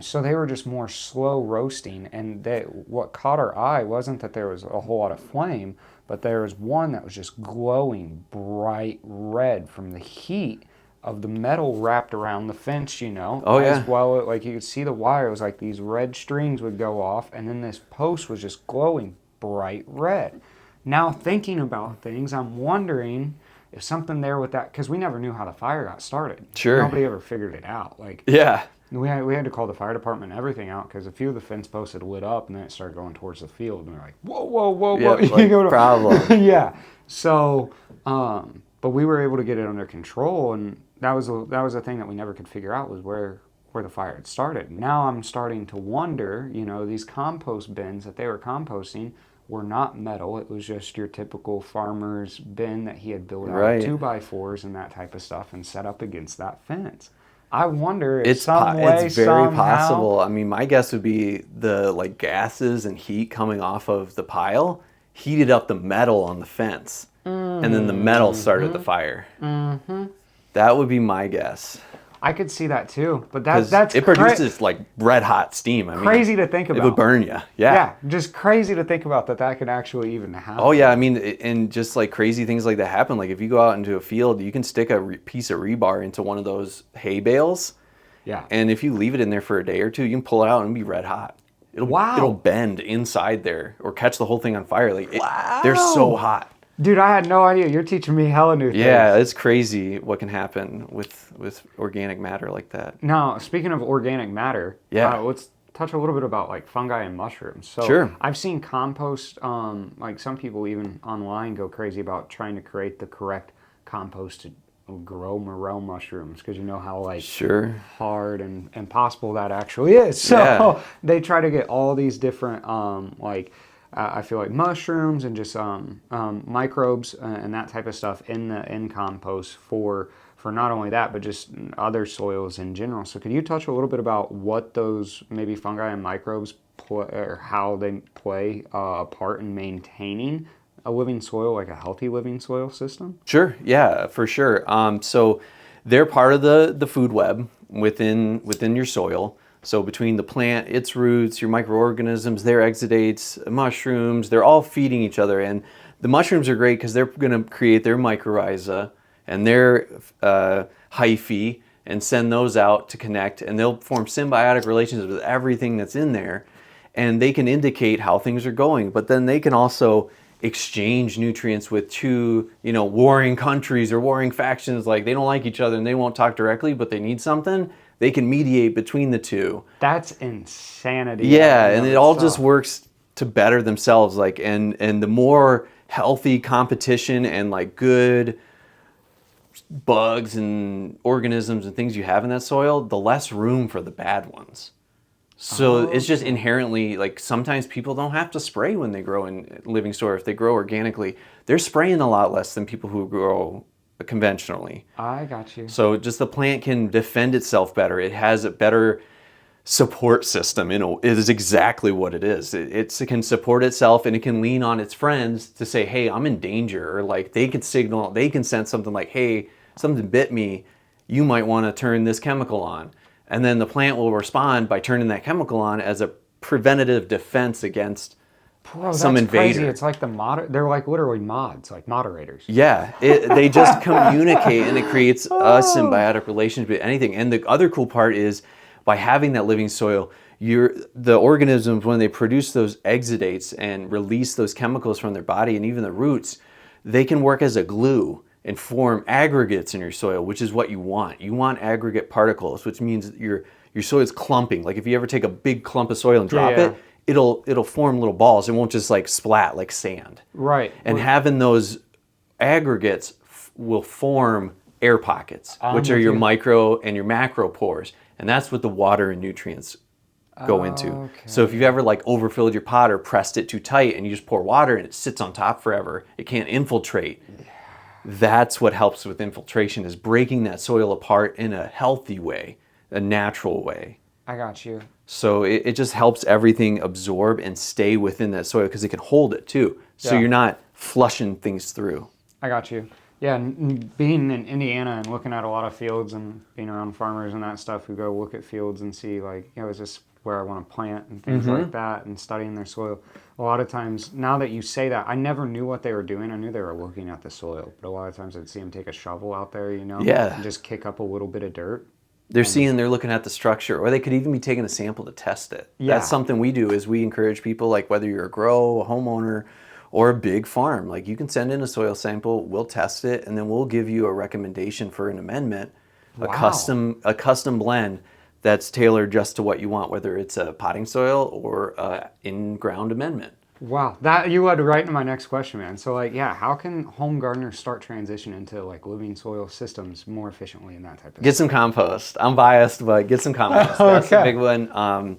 So they were just more slow roasting, and what caught our eye wasn't that there was a whole lot of flame, but there was one that was just glowing bright red from the heat of the metal wrapped around the fence, Oh, as yeah. well. Like you could see the wire, it was like these red strings would go off, and then this post was just glowing bright red. Now thinking about things, I'm wondering if something there with that, because we never knew how the fire got started. Sure. Nobody ever figured it out. Like, Yeah. we had to call the fire department and everything out, because a few of the fence posts had lit up, and then it started going towards the field, and they're like, whoa, whoa, whoa, whoa. Yep, like, problem. Yeah. So, but we were able to get it under control, and that was a thing that we never could figure out, was where the fire had started. Now I'm starting to wonder, these compost bins that they were composting were not metal. It was just your typical farmer's bin that he had built out Right. of 2x4s and that type of stuff and set up against that fence. I wonder if It's very possible. I mean, my guess would be the like gases and heat coming off of the pile heated up the metal on the fence, and then the metal started the fire. Mm-hmm. That would be my guess. I could see that too, but it produces like red hot steam. I mean, crazy to think about. It would burn you. Yeah, just crazy to think about that could actually even happen. Oh yeah, I mean, and just like crazy things like that happen. Like if you go out into a field, you can stick a piece of rebar into one of those hay bales. Yeah. And if you leave it in there for a day or two, you can pull it out and it'll be red hot. It'll bend inside there or catch the whole thing on fire. They're so hot. Dude, I had no idea. You're teaching me hella new things. Yeah, it's crazy what can happen with organic matter like that. Now, speaking of organic matter, let's touch a little bit about like fungi and mushrooms. So sure. I've seen compost, like some people even online go crazy about trying to create the correct compost to grow morel mushrooms, because you know how like hard and impossible that actually is. So they try to get all these different I feel like mushrooms and just microbes and that type of stuff in compost for not only that, but just other soils in general. So could you touch a little bit about what those maybe fungi and microbes or how they play a part in maintaining a living soil, like a healthy living soil system? Sure, yeah, for sure. So they're part of the food web within your soil. So between the plant, its roots, your microorganisms, their exudates, mushrooms, they're all feeding each other. And the mushrooms are great because they're going to create their mycorrhiza and their hyphae and send those out to connect. And they'll form symbiotic relationships with everything that's in there. And they can indicate how things are going. But then they can also exchange nutrients with two, warring countries or warring factions. Like they don't like each other and they won't talk directly, but they need something. They can mediate between the two. That's insanity. Yeah, and it all just works to better themselves. Like, and the more healthy competition and like good bugs and organisms and things you have in that soil, the less room for the bad ones. So it's just inherently, like sometimes people don't have to spray when they grow in living soil. If they grow organically, they're spraying a lot less than people who grow conventionally. I got you. So just the plant can defend itself better. It has a better support system. It is exactly what it is. It can support itself and it can lean on its friends to say, hey, I'm in danger. Or like they can sense something like, hey, something bit me. You might want to turn this chemical on. And then the plant will respond by turning that chemical on as a preventative defense against some invader. Crazy. It's like they're like literally mods, like moderators. Yeah, they just communicate and it creates a symbiotic relationship with anything. And the other cool part is by having that living soil, the organisms, when they produce those exudates and release those chemicals from their body and even the roots, they can work as a glue and form aggregates in your soil, which is what you want. You want aggregate particles, which means your soil is clumping. Like if you ever take a big clump of soil and drop it, it'll form little balls. It won't just like splat like sand. Right. And having those aggregates will form air pockets, which are your micro and your macro pores. And that's what the water and nutrients go into. Okay. So if you've ever like overfilled your pot or pressed it too tight and you just pour water and it sits on top forever, it can't infiltrate. That's what helps with infiltration, is breaking that soil apart in a healthy way, a natural way. I got you. So it just helps everything absorb and stay within that soil because it can hold it too. So Yeah. you're not flushing things through. I got you. Yeah, being in Indiana and looking at a lot of fields and being around farmers and that stuff who go look at fields and see, like, is this where I want to plant and things like that, and studying their soil. A lot of times, now that you say that, I never knew what they were doing. I knew they were looking at the soil, but a lot of times I'd see them take a shovel out there, Yeah. and just kick up a little bit of dirt. They're looking at the structure, or they could even be taking a sample to test it. Yeah. That's something we do, is we encourage people, like whether you're a grow, a homeowner, or a big farm, like you can send in a soil sample, we'll test it, and then we'll give you a recommendation for an amendment, Wow. a custom blend that's tailored just to what you want, whether it's a potting soil or in-ground amendment. Wow, that you led right into my next question, man. So, like, yeah, how can home gardeners start transition into like living soil systems more efficiently and that type of Get some compost. I'm biased, but get some compost. That's a big one.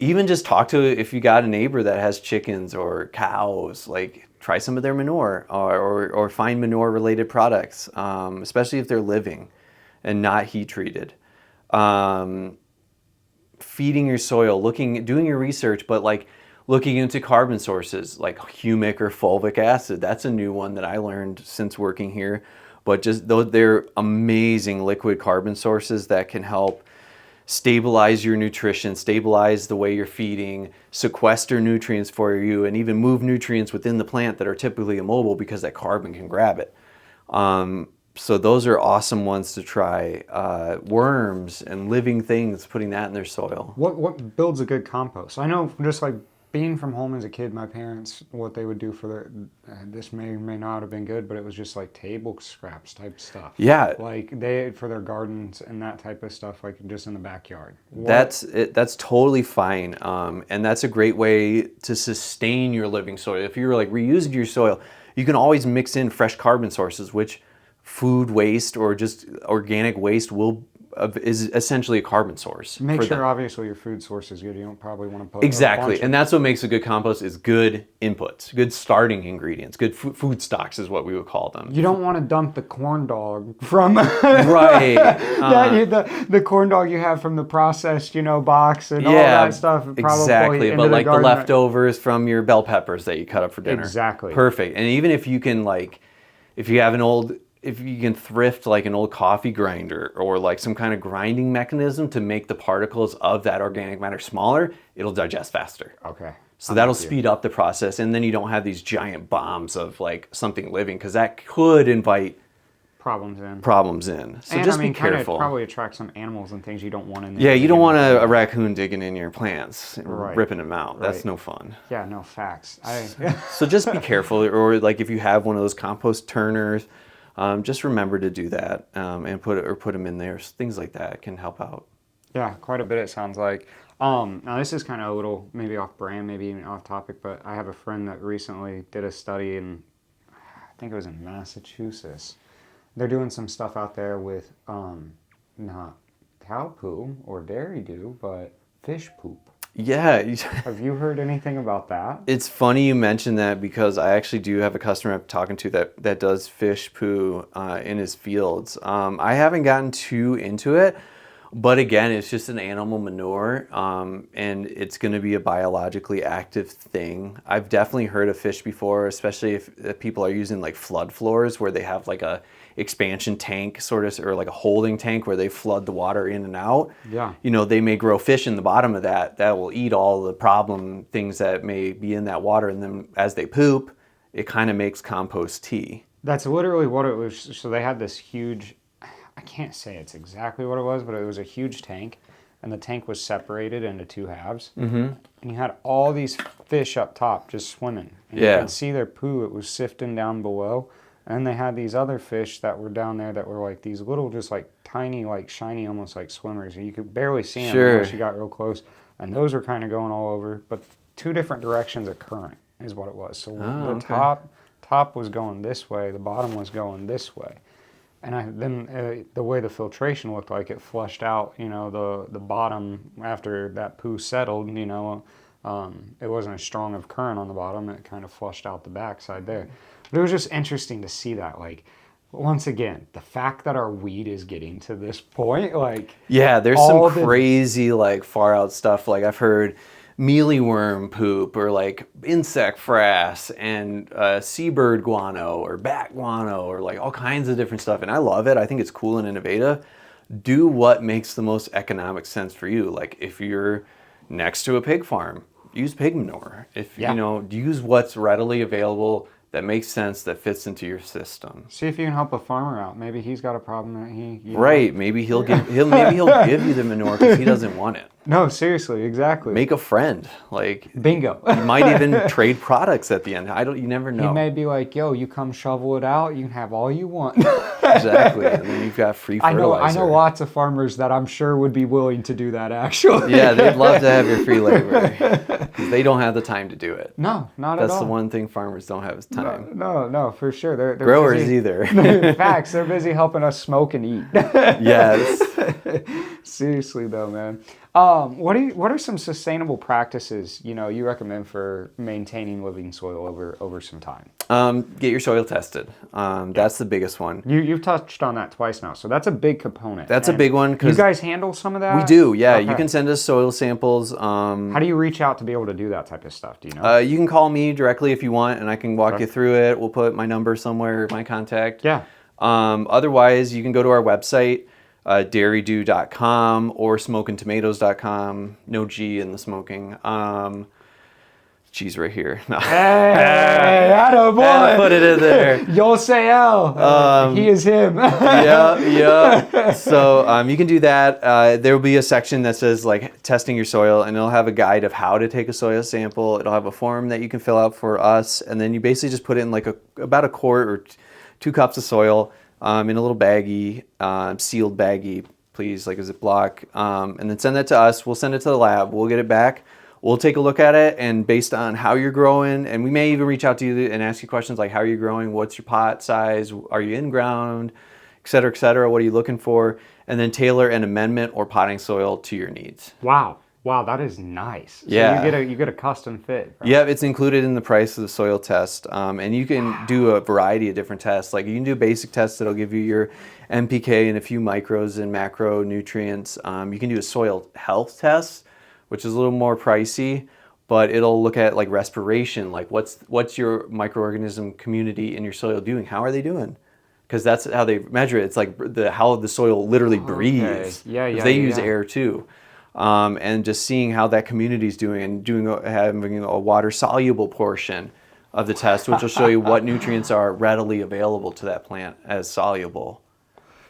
Even just talk to, if you got a neighbor that has chickens or cows, like try some of their manure, or find manure related products, especially if they're living and not heat treated. Feeding your soil, doing your research, but like looking into carbon sources like humic or fulvic acid. That's a new one that I learned since working here. But just though they're amazing liquid carbon sources that can help stabilize your nutrition, stabilize the way you're feeding, sequester nutrients for you, and even move nutrients within the plant that are typically immobile because that carbon can grab it. So those are awesome ones to try. Worms and living things, putting that in their soil. What builds a good compost? I know, just like being from home as a kid, my parents, what they would do for their, this may or may not have been good, but it was just like table scraps type stuff. Yeah. Like for their gardens and that type of stuff, like just in the backyard. That's totally fine. And that's a great way to sustain your living soil. If you're like reusing your soil, you can always mix in fresh carbon sources, which food waste or just organic waste is essentially a carbon source. Make sure obviously your food source is good. You don't probably want to put exactly, and that's what makes a good compost, is good inputs, good starting ingredients, good food stocks is what we would call them. You don't want to dump the corn dog from right the corn dog you have from the processed box and all that stuff. Exactly, but like the leftovers from your bell peppers that you cut up for dinner. Exactly, perfect. And even if you can, like, if you can thrift like an old coffee grinder or like some kind of grinding mechanism to make the particles of that organic matter smaller, it'll digest faster. Okay. So that'll speed up the process, and then you don't have these giant bombs of like something living, because that could invite problems in. So just be careful. Probably attract some animals and things you don't want in there. Yeah, you don't want a raccoon digging in your plants and ripping them out. Right. That's no fun. Yeah, no, facts. So just be careful, or like if you have one of those compost turners, just remember to do that, and put them in there. Things like that can help out. Yeah, quite a bit, it sounds like. Now this is kind of a little maybe off brand, maybe even off topic, but I have a friend that recently did a study in, I think it was in Massachusetts. They're doing some stuff out there with not cow poo or dairy do, but fish poop. Yeah. Have you heard anything about that? It's funny you mentioned that, because I actually do have a customer I'm talking to that does fish poo in his fields. I haven't gotten too into it, but again, it's just an animal manure, and it's going to be a biologically active thing. I've definitely heard of fish before, especially if people are using like flood floors where they have like a expansion tank sort of, or like a holding tank where they flood the water in and out. Yeah. They may grow fish in the bottom of that will eat all the problem things that may be in that water, and then as they poop, it kind of makes compost tea. That's literally what it was. So they had this huge, I can't say it's exactly what it was, but it was a huge tank, and the tank was separated into two halves. Mm-hmm. And you had all these fish up top just swimming. And you could see their poo. It was sifting down below. And they had these other fish that were down there that were like these little, just like tiny, like shiny, almost like swimmers. And you could barely see them unless you got real close. And those were kind of going all over, but two different directions of current is what it was. So top was going this way, the bottom was going this way. And then the way the filtration looked like, it flushed out, the bottom after that poo settled, it wasn't as strong of current on the bottom. It kind of flushed out the backside there. But it was just interesting to see that, like, once again, the fact that our weed is getting to this point, like... Yeah, there's some crazy, like, far out stuff. Like, I've heard mealyworm poop or, like, insect frass and seabird guano or bat guano or, like, all kinds of different stuff. And I love it. I think it's cool and innovative. Do what makes the most economic sense for you. Like, if you're next to a pig farm, use pig manure. If, you know, use what's readily available that makes sense, that fits into your system. See if you can help a farmer out. Maybe he's got a problem that he right. Maybe he'll give you the manure because he doesn't want it. No, seriously, exactly. Make a friend. Like, bingo. You might even trade products at the end. You never know. He may be like, yo, you come shovel it out, you can have all you want. Exactly. And then you've got free fertilizer. I know lots of farmers that I'm sure would be willing to do that, actually. Yeah, they'd love to have your free labor because they don't have the time to do it. No, not at all. That's the one thing farmers don't have is time. No, for sure. They're growers busy. Either. Facts. They're busy helping us smoke and eat. Yes. Seriously though, man. What are some sustainable practices you recommend for maintaining living soil over some time? Get your soil tested. That's the biggest one. You've touched on that twice now, so that's a big component. That's a big one. You guys handle some of that? We do, yeah. Okay. You can send us soil samples. How do you reach out to be able to do that type of stuff? Do you know? You can call me directly if you want, and I can walk you through it. We'll put my number somewhere, my contact. Yeah. Otherwise, you can go to our website, dairydew.com or smokintomatoes.com. No G in the smoking. G's right here. No. Hey, attaboy. Put it in there. Yo say L. He is him. Yeah. So you can do that. There will be a section that says like testing your soil, and it'll have a guide of how to take a soil sample. It'll have a form that you can fill out for us, and then you basically just put it in like about a quart or 2 cups of soil in a little baggie, sealed baggie, please, like a Ziploc, and then send that to us. We'll send it to the lab. We'll get it back. We'll take a look at it, and based on how you're growing, and we may even reach out to you and ask you questions like, how are you growing? What's your pot size? Are you in ground? Et cetera, et cetera. What are you looking for? And then tailor an amendment or potting soil to your needs. Wow, that is nice. So yeah. You get a custom fit. Right? Yeah, it's included in the price of the soil test. And you can do a variety of different tests. Like you can do a basic test that'll give you your NPK and a few micros and macronutrients. You can do a soil health test, which is a little more pricey, but it'll look at like respiration, like what's your microorganism community in your soil doing? How are they doing? Because that's how they measure it. It's like how the soil literally breathes. Yeah. They use air too. And just seeing how that community is doing and having a water soluble portion of the test, which will show you what nutrients are readily available to that plant as soluble.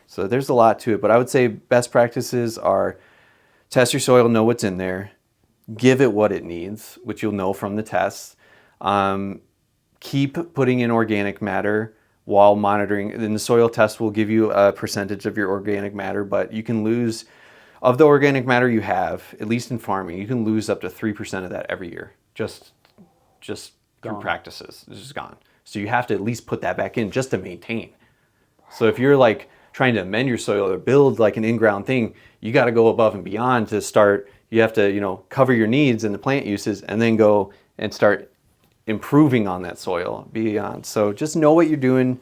So there's a lot to it, but I would say best practices are test your soil, know what's in there, give it what it needs, which you'll know from the tests. Keep putting in organic matter while monitoring. And the soil test will give you a percentage of your organic matter, but you can lose, of the organic matter you have, at least in farming, you can lose up to 3% of that every year, just through practices. It's just gone. So you have to at least put that back in just to maintain. So if you're like trying to amend your soil or build like an in-ground thing, you got to go above and beyond to start. You have to, cover your needs and the plant uses, and then go and start improving on that soil beyond. So just know what you're doing,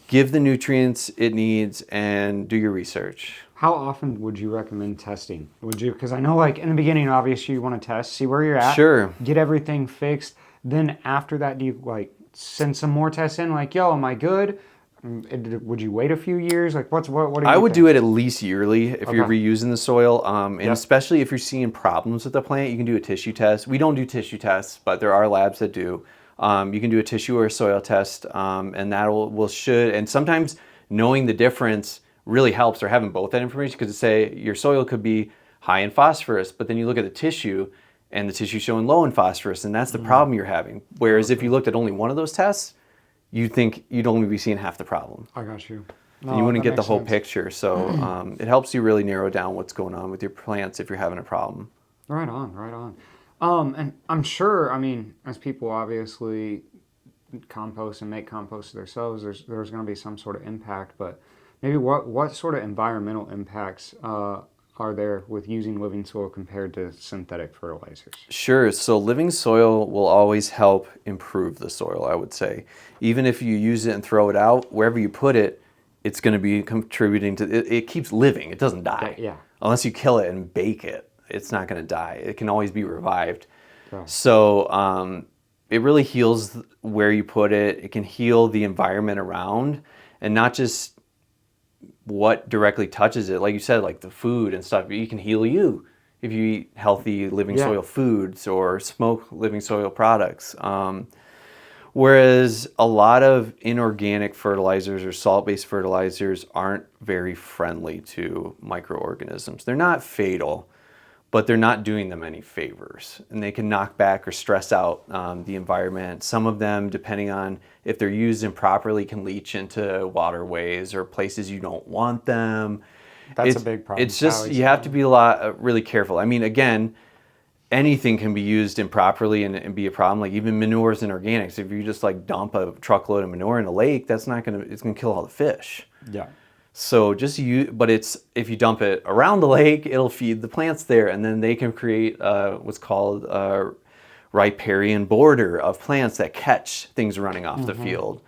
give the nutrients it needs, and do your research. How often would you recommend testing? Would you? Because I know, like in the beginning, obviously you want to test, see where you're at, sure, get everything fixed. Then after that, do you like send some more tests in? Like, yo, am I good? Would you wait a few years? Like, what do you think? I would do it at least yearly if you're reusing the soil, and especially if you're seeing problems with the plant, you can do a tissue test. We don't do tissue tests, but there are labs that do. You can do a tissue or a soil test, and that should. And sometimes knowing the difference really helps, or having both that information, because say your soil could be high in phosphorus, but then you look at the tissue, and the tissue showing low in phosphorus, and that's the problem you're having. Whereas if you looked at only one of those tests, you'd think you'd only be seeing half the problem. I got you. No, you wouldn't get the whole picture. So it helps you really narrow down what's going on with your plants if you're having a problem. Right on. And I'm sure, as people obviously compost and make compost themselves, there's going to be some sort of impact. But maybe what sort of environmental impacts are there with using living soil compared to synthetic fertilizers? Sure. So living soil will always help improve the soil, I would say. Even if you use it and throw it out, wherever you put it, it's going to be contributing to it. It keeps living. It doesn't die. Yeah. Unless you kill it and bake it, it's not going to die. It can always be revived. Oh. So it really heals where you put it. It can heal the environment around, and not just what directly touches it. Like you said, like the food and stuff, it can heal you if you eat healthy living soil foods or smoke living soil products. Whereas a lot of inorganic fertilizers or salt-based fertilizers aren't very friendly to microorganisms. They're not fatal, but they're not doing them any favors. And they can knock back or stress out the environment. Some of them, depending on if they're used improperly, can leach into waterways or places you don't want them. That's a big problem. It's just, you have to be really careful. I mean, again, anything can be used improperly and be a problem. Like even manures and organics. If you just like dump a truckload of manure in a lake, it's gonna kill all the fish. Yeah. So if you dump it around the lake, it'll feed the plants there, and then they can create what's called a riparian border of plants that catch things running off the field.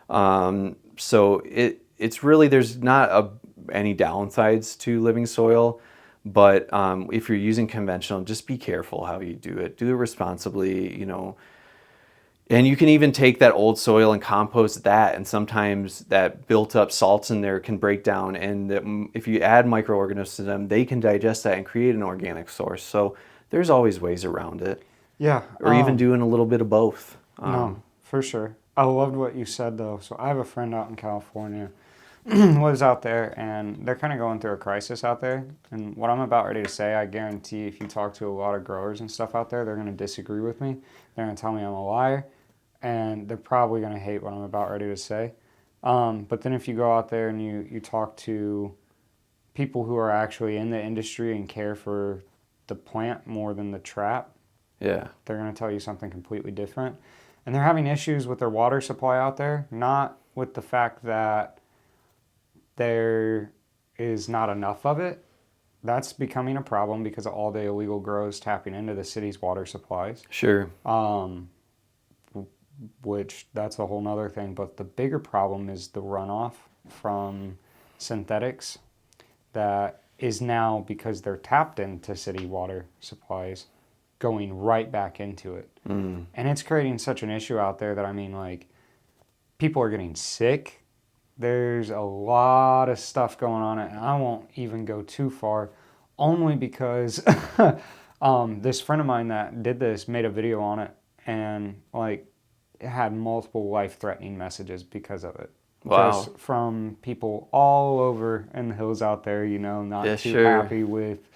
So it's really, there's not any downsides to living soil. But if you're using conventional, just be careful how you do it. Do it responsibly, And you can even take that old soil and compost that, and sometimes that built up salts in there can break down. And if you add microorganisms to them, they can digest that and create an organic source. So there's always ways around it. Yeah. Or even doing a little bit of both. No, for sure. I loved what you said, though. So I have a friend out in California lives out there, and they're kind of going through a crisis out there. And what I'm about ready to say, I guarantee if you talk to a lot of growers and stuff out there, they're going to disagree with me. They're going to tell me I'm a liar, and they're probably going to hate what I'm about ready to say. But then if you go out there and you talk to people who are actually in the industry and care for the plant more than the trap, yeah, they're going to tell you something completely different. And they're having issues with their water supply out there, not with the fact that there is not enough of it. That's becoming a problem because of all the illegal grows tapping into the city's water supplies. Sure. Which that's a whole nother thing. But the bigger problem is the runoff from synthetics that is now, because they're tapped into city water supplies, going right back into it. And it's creating such an issue out there that, I mean, like, people are getting sick. There's a lot of stuff going on, and I won't even go too far, only because this friend of mine that did this made a video on it, and like it had multiple life-threatening messages because of it. Wow. Just from people all over in the hills out there, not too happy with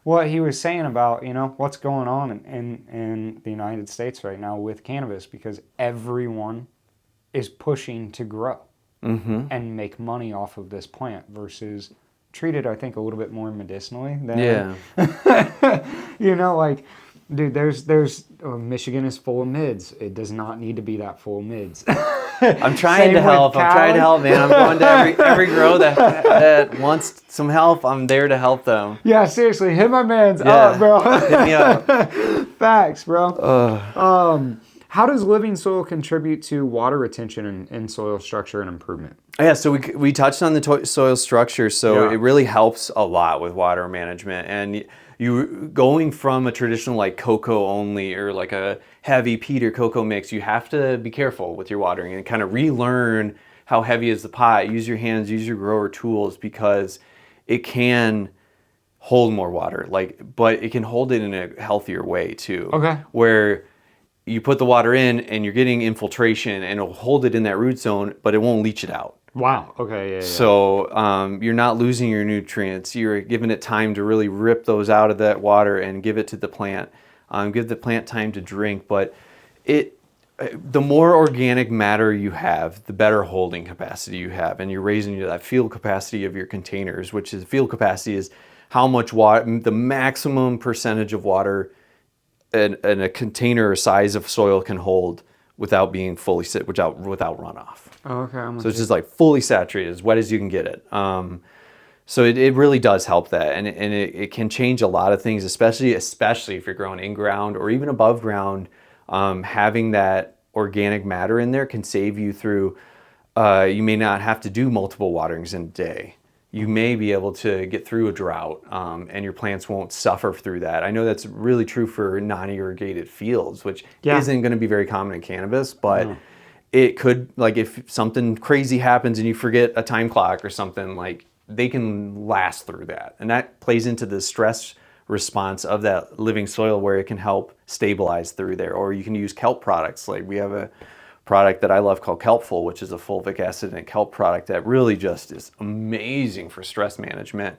what he was saying about, what's going on in the United States right now with cannabis, because everyone is pushing to grow. And make money off of this plant versus treat it, I think, a little bit more medicinally than, like, dude, there's Michigan is full of mids. It does not need to be that full of mids. I'm trying to help. Man. I'm going to every grow that wants some help. I'm there to help them. Yeah, seriously, hit my mans up, bro. Hit me up. Facts, bro. How does living soil contribute to water retention and soil structure and improvement? Yeah, so we touched on the soil structure, so it really helps a lot with water management. And you going from a traditional like cocoa only or like a heavy peat or cocoa mix, you have to be careful with your watering and kind of relearn how heavy is the pot. Use your hands, use your grower tools, because it can hold more water, but it can hold it in a healthier way too. Okay. Where you put the water in and you're getting infiltration and it'll hold it in that root zone, but it won't leach it out. Wow. Okay. Yeah. So you're not losing your nutrients. You're giving it time to really rip those out of that water and give it to the plant. Give the plant time to drink. But the more organic matter you have, the better holding capacity you have, and you're raising that field capacity of your containers, which is field capacity is how much water, the maximum percentage of water in a container size of soil can hold without being fully without runoff. Oh, okay. So it's just like fully saturated, as wet as you can get it. So it really does help that, and it can change a lot of things, especially if you're growing in ground or even above ground. Having that organic matter in there can save you through. You may not have to do multiple waterings in a day. You may be able to get through a drought, and your plants won't suffer through that. I know that's really true for non-irrigated fields, which isn't going to be very common in cannabis, but it could, like if something crazy happens and you forget a time clock or something, like they can last through that. And that plays into the stress response of that living soil where it can help stabilize through there. Or you can use kelp products. Like we have a product that I love called Kelpful, which is a fulvic acid and kelp product that really just is amazing for stress management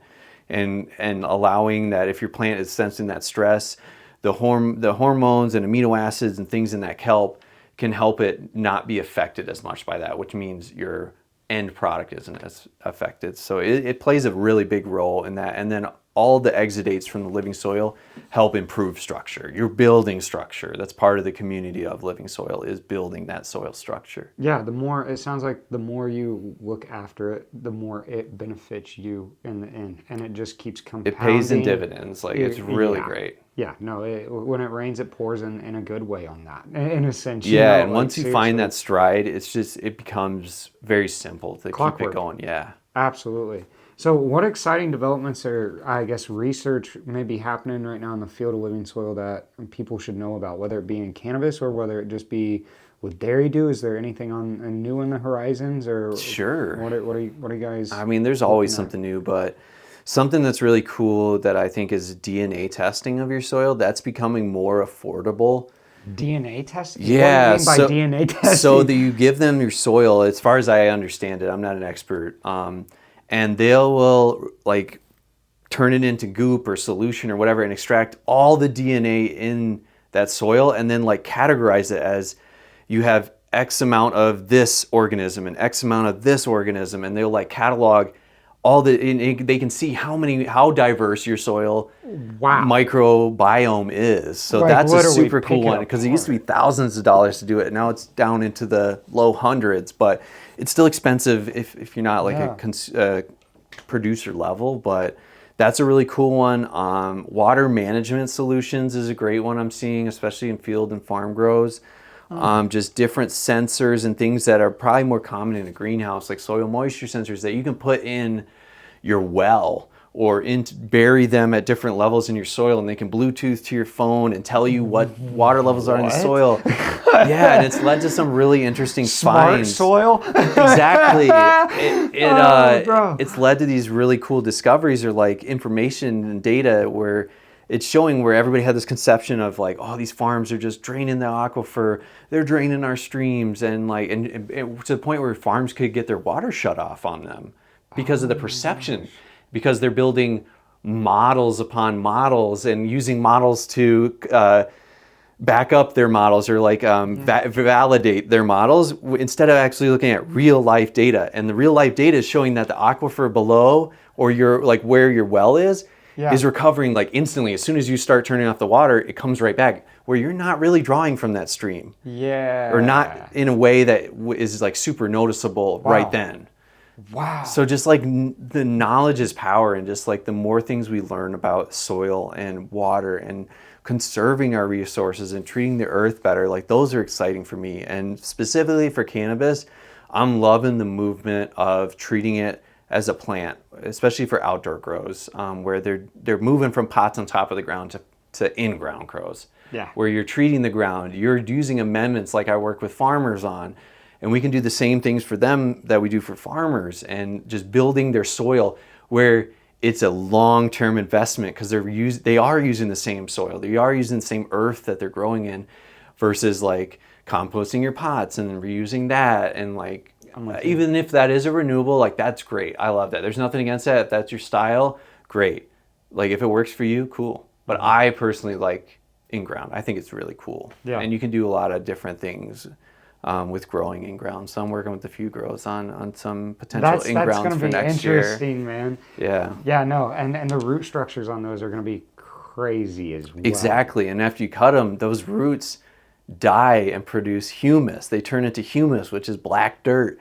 and allowing that if your plant is sensing that stress, the hormones and amino acids and things in that kelp can help it not be affected as much by that, which means your end product isn't as affected. So it plays a really big role in that. And then all the exudates from the living soil help improve structure. You're building structure. That's part of the community of living soil, is building that soil structure. Yeah, it sounds like the more you look after it, the more it benefits you in the end. And it just keeps compounding. It pays in dividends. Like it's really great. Yeah, no, when it rains, it pours in a good way on that, in a sense. Yeah, and once you find that stride, it becomes very simple to keep it going. Yeah. Absolutely. So what exciting developments are, I guess, research maybe happening right now in the field of living soil that people should know about, whether it be in cannabis or whether it just be with dairy do? Is there anything new on the horizons? Or sure. What are you guys? I mean, there's always something new, but something that's really cool that I think is DNA testing of your soil. That's becoming more affordable. DNA testing? Yeah. What do you mean by DNA testing? So that you give them your soil, as far as I understand it, I'm not an expert, and they will like turn it into goop or solution or whatever and extract all the DNA in that soil and then like categorize it as you have X amount of this organism and X amount of this organism, and they'll like catalog all they can see how diverse your soil microbiome is. So like that's a super cool one, because it used to be thousands of dollars to do it, and now it's down into the low hundreds, but it's still expensive if you're not like a producer level. But that's a really cool one. Water management solutions is a great one I'm seeing, especially in field and farm grows. Just different sensors and things that are probably more common in a greenhouse, like soil moisture sensors that you can put in your well or bury them at different levels in your soil, and they can Bluetooth to your phone and tell you what water levels are in the soil. Yeah, and it's led to some really interesting finds. Soil? Exactly. It's led to these really cool discoveries, or like information and data where it's showing where everybody had this conception of like, oh, these farms are just draining the aquifer, they're draining our streams, and like, and to the point where farms could get their water shut off on them because of the perception, because they're building models upon models and using models to back up their models, or like validate their models, instead of actually looking at real life data. And the real life data is showing that the aquifer below, or your like where your well is recovering like instantly. As soon as you start turning off the water, it comes right back, where you're not really drawing from that stream. Yeah. Or not in a way that is like super noticeable right then. Wow. So just like the knowledge is power, and just like the more things we learn about soil and water and conserving our resources and treating the earth better, like those are exciting for me. And specifically for cannabis, I'm loving the movement of treating it as a plant, especially for outdoor grows, where they're moving from pots on top of the ground to in-ground grows. Yeah. Where you're treating the ground, you're using amendments like I work with farmers on, and we can do the same things for them that we do for farmers, and just building their soil where it's a long-term investment, because they are using the same soil, they are using the same earth that they're growing in, versus like composting your pots and then reusing that, and like even if that is a renewable, like that's great. I love that. There's nothing against that. If that's your style, great. Like if it works for you, cool. But I personally like in-ground. I think it's really cool. Yeah. And you can do a lot of different things with growing in-ground. So I'm working with a few grows on some potential in-grounds for next year. That's going to be interesting, man. Yeah. Yeah, no. And the root structures on those are going to be crazy as well. Exactly. And after you cut them, those roots die and produce humus. They turn into humus, which is black dirt.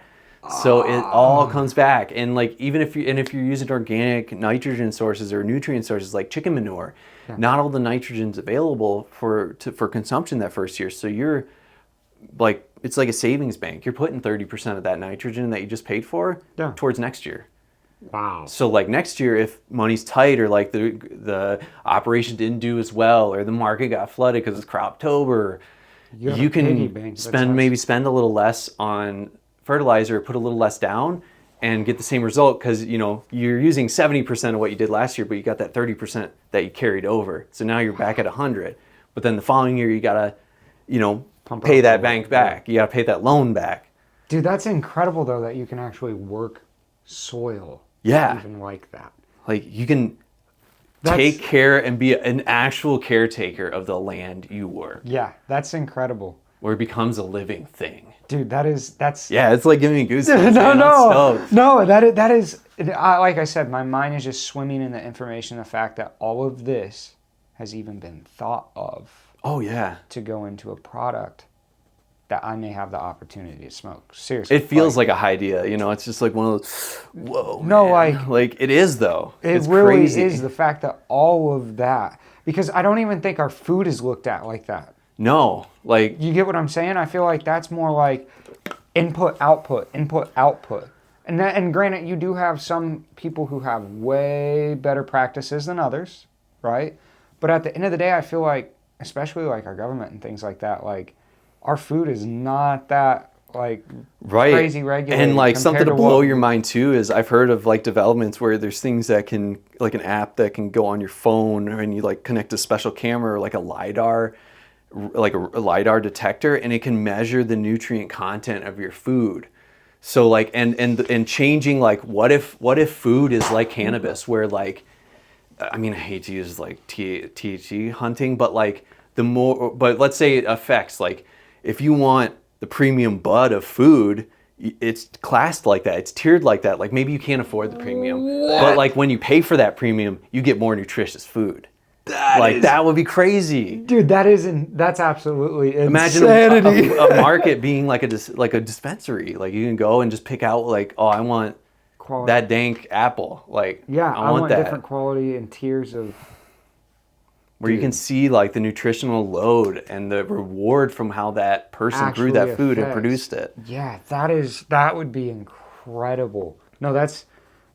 So it all comes back. And like even if you're using organic nitrogen sources or nutrient sources like chicken manure, not all the nitrogen's available for consumption that first year. So you're like, it's like a savings bank. You're putting 30% of that nitrogen that you just paid for towards next year. Wow. So like next year, if money's tight or like the operation didn't do as well or the market got flooded because it's Croptober, you can spend a little less on fertilizer, put a little less down, and get the same result because you're using 70% of what you did last year, but you got that 30% that you carried over. So now you're back at 100. But then the following year, you gotta pay that bank back. You gotta pay that loan back. Dude, that's incredible though that you can actually work soil. Yeah. Even like that. Like you can take care and be an actual caretaker of the land you work. Yeah, that's incredible. Where it becomes a living thing. Dude, that's... Yeah, it's like giving me goosebumps. No, that is... like I said, my mind is just swimming in the information, the fact that all of this has even been thought of. Oh, yeah. To go into a product that I may have the opportunity to smoke. Seriously. It feels like a high idea, it's just like one of those, whoa, no, man. Like it is though. It's really crazy. Is the fact that all of that, because I don't even think our food is looked at like that. No, like... You get what I'm saying? I feel like that's more like input, output. And granted, you do have some people who have way better practices than others, right? But at the end of the day, I feel like, especially like our government and things like that, like our food is not that like crazy regulated. And like something to blow your mind too is I've heard of like developments where there's things that can, like an app that can go on your phone and you like connect a special camera or like a LiDAR, like a LiDAR detector, and it can measure the nutrient content of your food. So like and changing like what if food is like cannabis, where like, I mean, I hate to use like THC hunting, but like but let's say it affects, like if you want the premium bud of food, it's classed like that, it's tiered like that. Like maybe you can't afford the premium, but like when you pay for that premium, you get more nutritious food. That would be crazy, dude. That's absolutely insanity. Imagine a market being like a dispensary. Like you can go and just pick out like, oh, I want quality. That dank apple. Like I want that different quality and tiers of. Where you can see like the nutritional load and the reward from how that person grew that food and produced it. Yeah, that would be incredible. No, that's.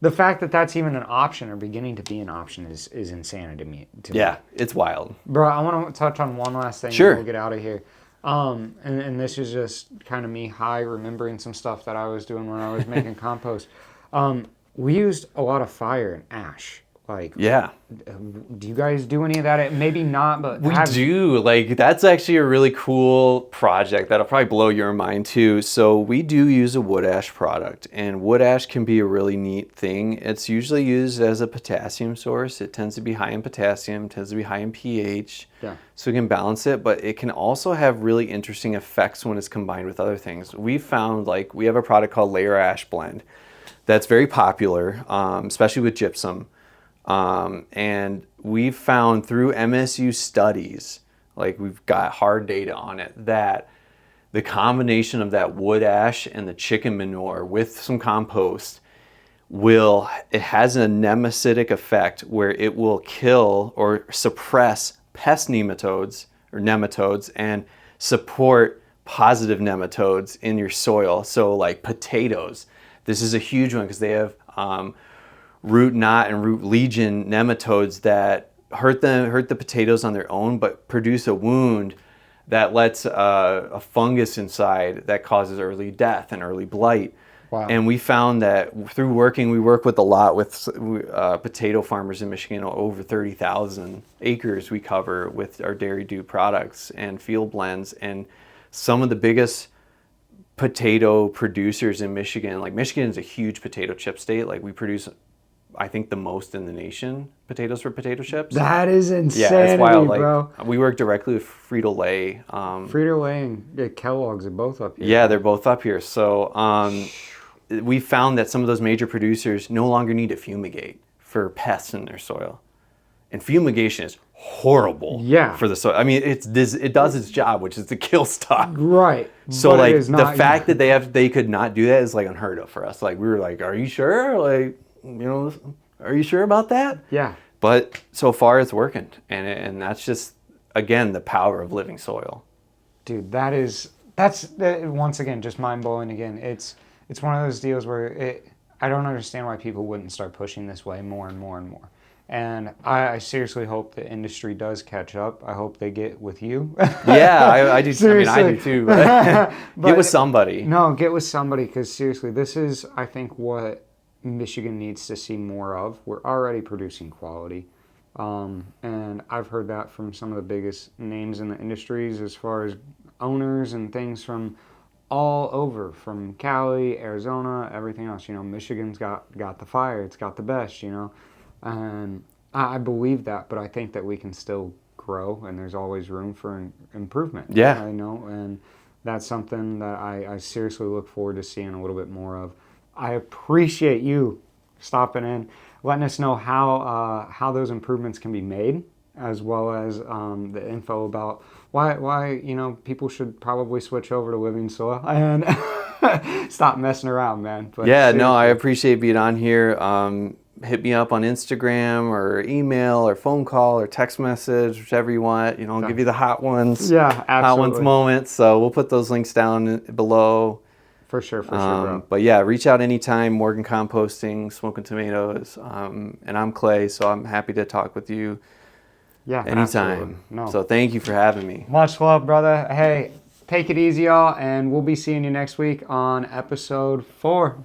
The fact that that's even an option or beginning to be an option is insanity to me. It's wild. Bro, I want to touch on one last thing. Sure. And we'll get out of here. And this is just kind of me remembering some stuff that I was doing when I was making compost. We used a lot of fire and ash. Like, do you guys do any of that? Maybe not, but we do. Like, that's actually a really cool project that'll probably blow your mind too. So we do use a wood ash product, and wood ash can be a really neat thing. It's usually used as a potassium source. It tends to be high in potassium, tends to be high in pH. Yeah. So we can balance it, but it can also have really interesting effects when it's combined with other things. We found, like, we have a product called Layer Ash Blend that's very popular, especially with gypsum. And we've found through MSU studies, like we've got hard data on it, that the combination of that wood ash and the chicken manure with some compost it has a nematocytic effect where it will kill or suppress pest nematodes and support positive nematodes in your soil. So like potatoes, this is a huge one because they have, root knot and root legion nematodes that hurt the potatoes on their own, but produce a wound that lets a fungus inside that causes early death and early blight. Wow. And we found that through we work with a lot with potato farmers in Michigan. Over 30,000 acres we cover with our Dairy Dew products and field blends, and some of the biggest potato producers in Michigan. Like Michigan is a huge potato chip state. Like we produce, I think, the most in the nation potatoes for potato chips. That is insanity, yeah, it's wild. Bro. Like, we work directly with Frito-Lay. Frito-Lay and Kellogg's are both up here. Yeah, they're both up here. So we found that some of those major producers no longer need to fumigate for pests in their soil. And fumigation is horrible for the soil. I mean, it does its job, which is to kill stuff. Right. So like the fact that they could not do that is like unheard of for us. Like we were like, are you sure? Like, are you sure about that? Yeah. But so far it's working. And that's just, again, the power of living soil. Dude, that's once again, just mind blowing again. It's one of those deals where I don't understand why people wouldn't start pushing this way more and more and more. And I seriously hope the industry does catch up. I hope they get with you. Yeah, I do. Seriously. I mean, I do too. But get with somebody. No, get with somebody, because seriously, this is, I think, what Michigan needs to see more of. We're already producing quality. And I've heard that from some of the biggest names in the industries as far as owners and things from all over, from Cali, Arizona, everything else. Michigan's got the fire. It's got the best, And I believe that, but I think that we can still grow, and there's always room for improvement. Yeah. And that's something that I seriously look forward to seeing a little bit more of. I appreciate you stopping in, letting us know how those improvements can be made, as well as the info about why people should probably switch over to living soil and stop messing around, man. But yeah, no, I appreciate being on here. Hit me up on Instagram or email or phone call or text message, whichever you want. I'll give you the hot ones. Yeah, absolutely. Hot ones moments. So we'll put those links down below. For sure, bro. But yeah, reach out anytime. Morgan Composting, Smokin Tomatoes. And I'm Clay, so I'm happy to talk with you anytime. No. So thank you for having me. Much love, brother. Hey, take it easy, y'all, and we'll be seeing you next week on episode 4.